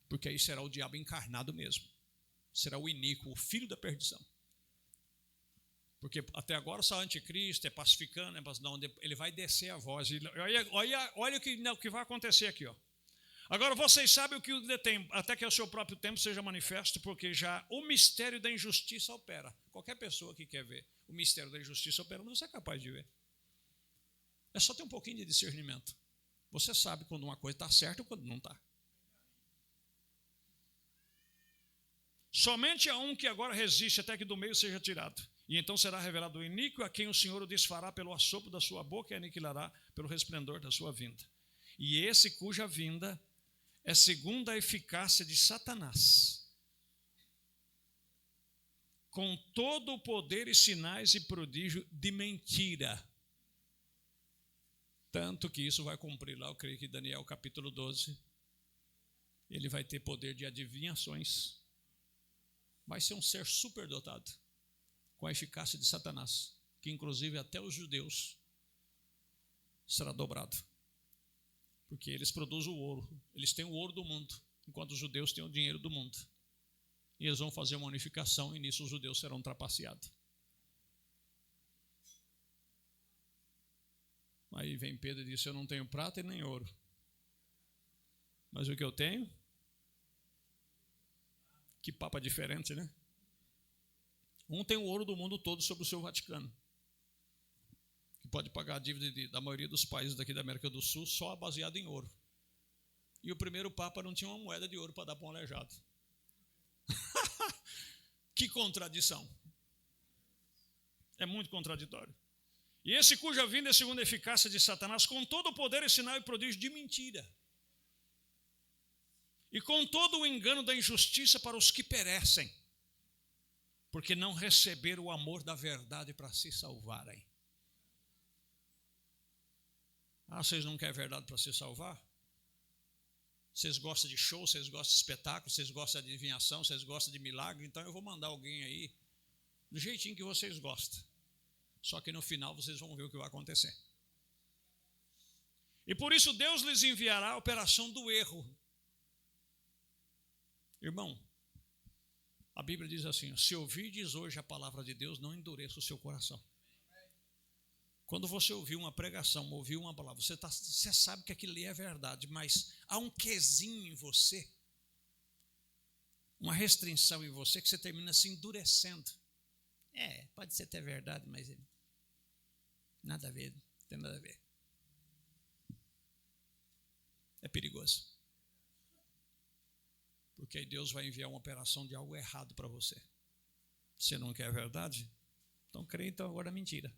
Porque aí será o diabo encarnado mesmo. Será o iníquo, o filho da perdição. Porque até agora só anticristo, é pacificando, ele vai descer a voz. Olha o que vai acontecer aqui. Ó. Agora vocês sabem o que o detém, até que o seu próprio tempo seja manifesto, porque já o mistério da injustiça opera. Qualquer pessoa que quer ver o mistério da injustiça operando, você é capaz de ver. É só ter um pouquinho de discernimento. Você sabe quando uma coisa está certa ou quando não está. Somente a um que agora resiste até que do meio seja tirado. E então será revelado o iníquo, a quem o Senhor o desfará pelo assopro da sua boca e aniquilará pelo resplendor da sua vinda. E esse cuja vinda é segundo a eficácia de Satanás, com todo o poder e sinais e prodígio de mentira. Tanto que isso vai cumprir lá, eu creio que Daniel capítulo 12, ele vai ter poder de adivinhações. Vai ser um ser superdotado, com a eficácia de Satanás, que inclusive até os judeus será dobrado. Porque eles produzem o ouro, eles têm o ouro do mundo, enquanto os judeus têm o dinheiro do mundo. E eles vão fazer uma unificação e nisso os judeus serão trapaceados. Aí vem Pedro e diz, eu não tenho prata e nem ouro. Mas o que eu tenho? Que papa diferente, né? Um tem o ouro do mundo todo sobre o seu Vaticano, que pode pagar a dívida da maioria dos países daqui da América do Sul só baseado em ouro. E o primeiro papa não tinha uma moeda de ouro para dar para um aleijado. Que contradição. É muito contraditório. E esse cuja vinda é segundo a eficácia de Satanás, com todo o poder e sinal e prodígio de mentira. E com todo o engano da injustiça para os que perecem, porque não receberam o amor da verdade para se salvarem. Ah, vocês não querem verdade para se salvar? Vocês gostam de show, vocês gostam de espetáculo, vocês gostam de adivinhação, vocês gostam de milagre, então eu vou mandar alguém aí do jeitinho que vocês gostam. Só que no final vocês vão ver o que vai acontecer. E por isso Deus lhes enviará a operação do erro. Irmão, a Bíblia diz assim, se ouvirdes hoje a palavra de Deus, não endureça o seu coração. Quando você ouvir uma pregação, ouvir uma palavra, você sabe que aquilo ali é verdade, mas há um quesinho em você, uma restrição em você, que você termina se endurecendo. Pode ser até verdade, mas nada a ver, não tem nada a ver. É perigoso. Porque aí Deus vai enviar uma operação de algo errado para você. Você não quer a verdade? Então crê então agora a mentira.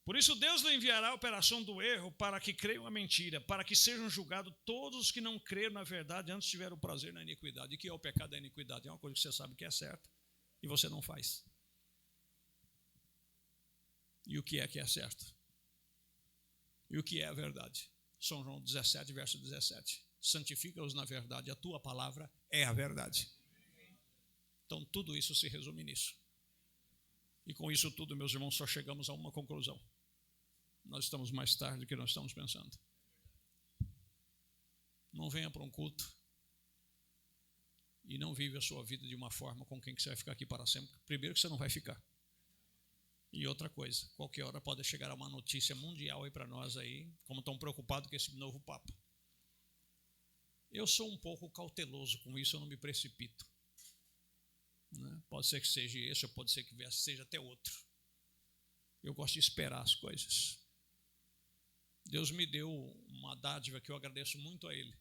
Por isso Deus lhe enviará a operação do erro para que creiam a mentira, para que sejam julgados todos os que não creram na verdade antes tiveram prazer na iniquidade. E que é o pecado da iniquidade? É uma coisa que você sabe que é certa e você não faz. E o que é certo? E o que é a verdade? São João 17, verso 17. Santifica-os na verdade, a tua palavra é a verdade. Então tudo isso se resume nisso. E com isso tudo, meus irmãos, só chegamos a uma conclusão. Nós estamos mais tarde do que nós estamos pensando. Não venha para um culto e não vive a sua vida de uma forma com quem que você vai ficar aqui para sempre. Primeiro que você não vai ficar. E outra coisa, qualquer hora pode chegar uma notícia mundial aí para nós aí, como estão preocupados com esse novo Papa. Eu sou um pouco cauteloso com isso, eu não me precipito. Né? Pode ser que seja esse, ou pode ser que seja até outro. Eu gosto de esperar as coisas. Deus me deu uma dádiva que eu agradeço muito a Ele,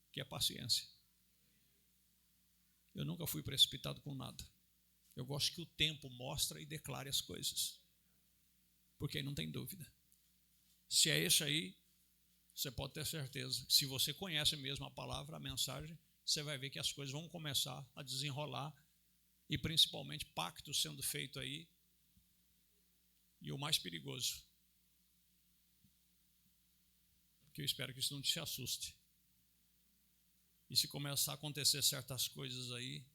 que é a paciência. Eu nunca fui precipitado com nada. Eu gosto que o tempo mostre e declare as coisas. Porque aí não tem dúvida. Se é esse aí, você pode ter certeza. Se você conhece mesmo a palavra, a mensagem, você vai ver que as coisas vão começar a desenrolar. E principalmente pactos sendo feitos aí. E o mais perigoso, que eu espero que isso não te assuste. E se começar a acontecer certas coisas aí,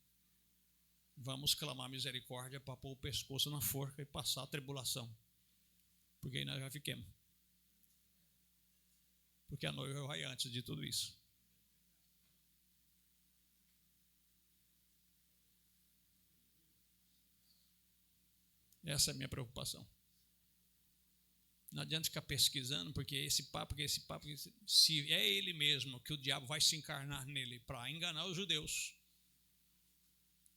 vamos clamar misericórdia para pôr o pescoço na forca e passar a tribulação. Porque aí nós já fiquemos. Porque a noiva vai antes de tudo isso. Essa é a minha preocupação. Não adianta ficar pesquisando, porque esse papo, se é ele mesmo, que o diabo vai se encarnar nele para enganar os judeus.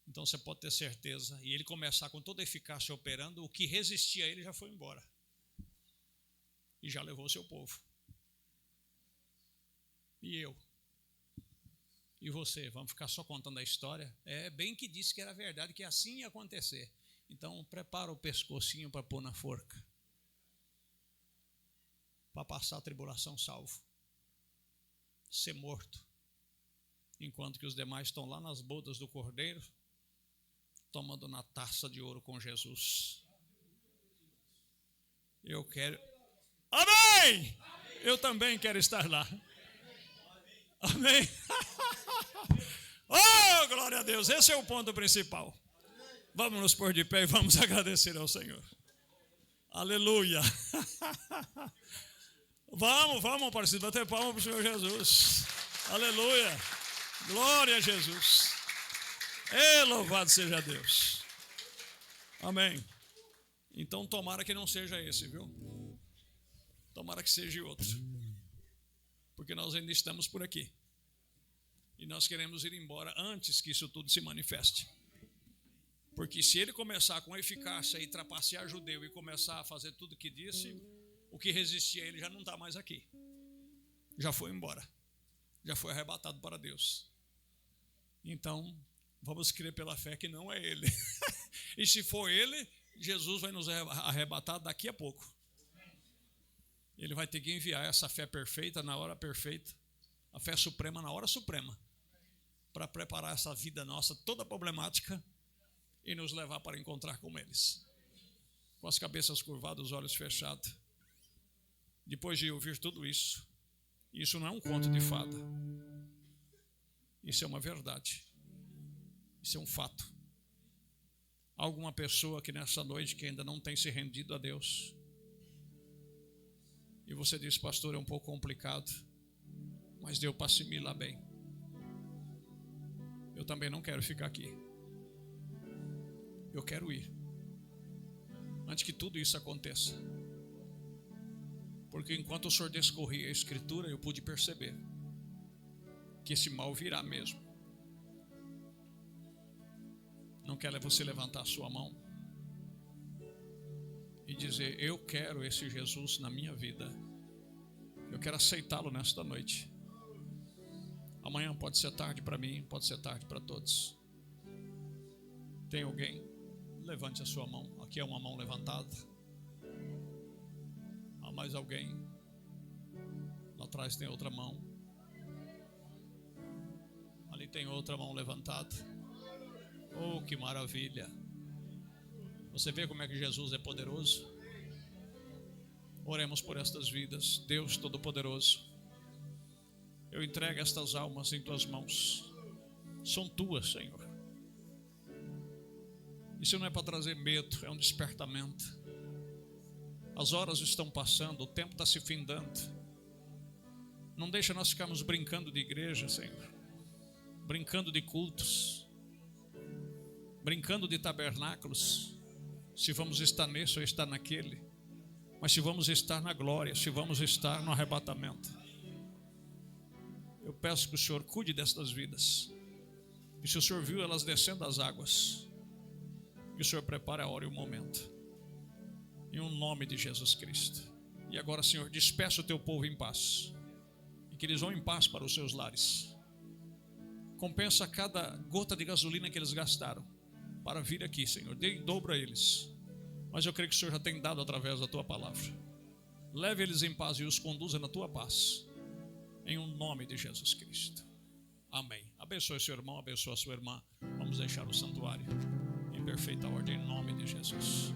Então você pode ter certeza, e ele começar com toda a eficácia operando, o que resistia a ele já foi embora. E já levou o seu povo. E eu? E você? Vamos ficar só contando a história? É bem que disse que era verdade, que assim ia acontecer. Então prepara o pescocinho para pôr na forca. Para passar a tribulação salvo. Ser morto. enquanto que os demais estão lá nas bodas do Cordeiro, tomando na taça de ouro com Jesus. Eu quero... Amém! Eu também quero estar lá. Amém? Oh, glória a Deus! Esse é o ponto principal. Vamos nos pôr de pé e vamos agradecer ao Senhor. Aleluia! Vamos, parceiro, bater palma para o Senhor Jesus. Aleluia! Glória a Jesus! Louvado seja Deus! Amém! Então tomara que não seja esse, viu? Tomara que seja outro. Porque nós ainda estamos por aqui. E nós queremos ir embora antes que isso tudo se manifeste. Porque se ele começar com eficácia e trapacear judeu e começar a fazer tudo o que disse, o que resistia a ele já não está mais aqui. Já foi embora. Já foi arrebatado para Deus. Então, vamos crer pela fé que não é ele. E se for ele, Jesus vai nos arrebatar daqui a pouco. Ele vai ter que enviar essa fé perfeita na hora perfeita, a fé suprema na hora suprema, para preparar essa vida nossa toda problemática e nos levar para encontrar com eles. Com as cabeças curvadas, os olhos fechados. Depois de ouvir tudo isso, isso não é um conto de fada. Isso é uma verdade. Isso é um fato. Alguma pessoa que nessa noite que ainda não tem se rendido a Deus, e você diz, pastor, é um pouco complicado, mas deu para assimilar bem. Eu também não quero ficar aqui. Eu quero ir. Antes que tudo isso aconteça. Porque enquanto o Senhor descorria a Escritura, eu pude perceber que esse mal virá mesmo. Não quer você levantar a sua mão e dizer, eu quero esse Jesus na minha vida. Eu quero aceitá-lo nesta noite. Amanhã pode ser tarde para mim, pode ser tarde para todos. Tem alguém? Levante a sua mão. Aqui é uma mão levantada. Há mais alguém? Lá atrás tem outra mão. Ali tem outra mão levantada. Oh, que maravilha! Você vê como é que Jesus é poderoso? Oremos por estas vidas. Deus Todo-Poderoso, eu entrego estas almas em tuas mãos. São tuas, Senhor. Isso não é para trazer medo, é um despertamento. As horas estão passando, o tempo está se findando. Não deixa nós ficarmos brincando de igreja, Senhor. Brincando de cultos. Brincando de tabernáculos. Se vamos estar nesse ou estar naquele. Mas se vamos estar na glória, se vamos estar no arrebatamento. Eu peço que o Senhor cuide destas vidas. E se o Senhor viu elas descendo as águas, que o Senhor prepare a hora e o momento. Em um nome de Jesus Cristo. E agora, Senhor, despeça o teu povo em paz. E que eles vão em paz para os seus lares. Compensa cada gota de gasolina que eles gastaram para vir aqui, Senhor. Dê em dobro a eles. Mas eu creio que o Senhor já tem dado através da tua palavra. Leve eles em paz e os conduza na tua paz. Em um nome de Jesus Cristo. Amém. Abençoe seu irmão, abençoe a sua irmã. Vamos deixar o santuário em perfeita ordem, em nome de Jesus.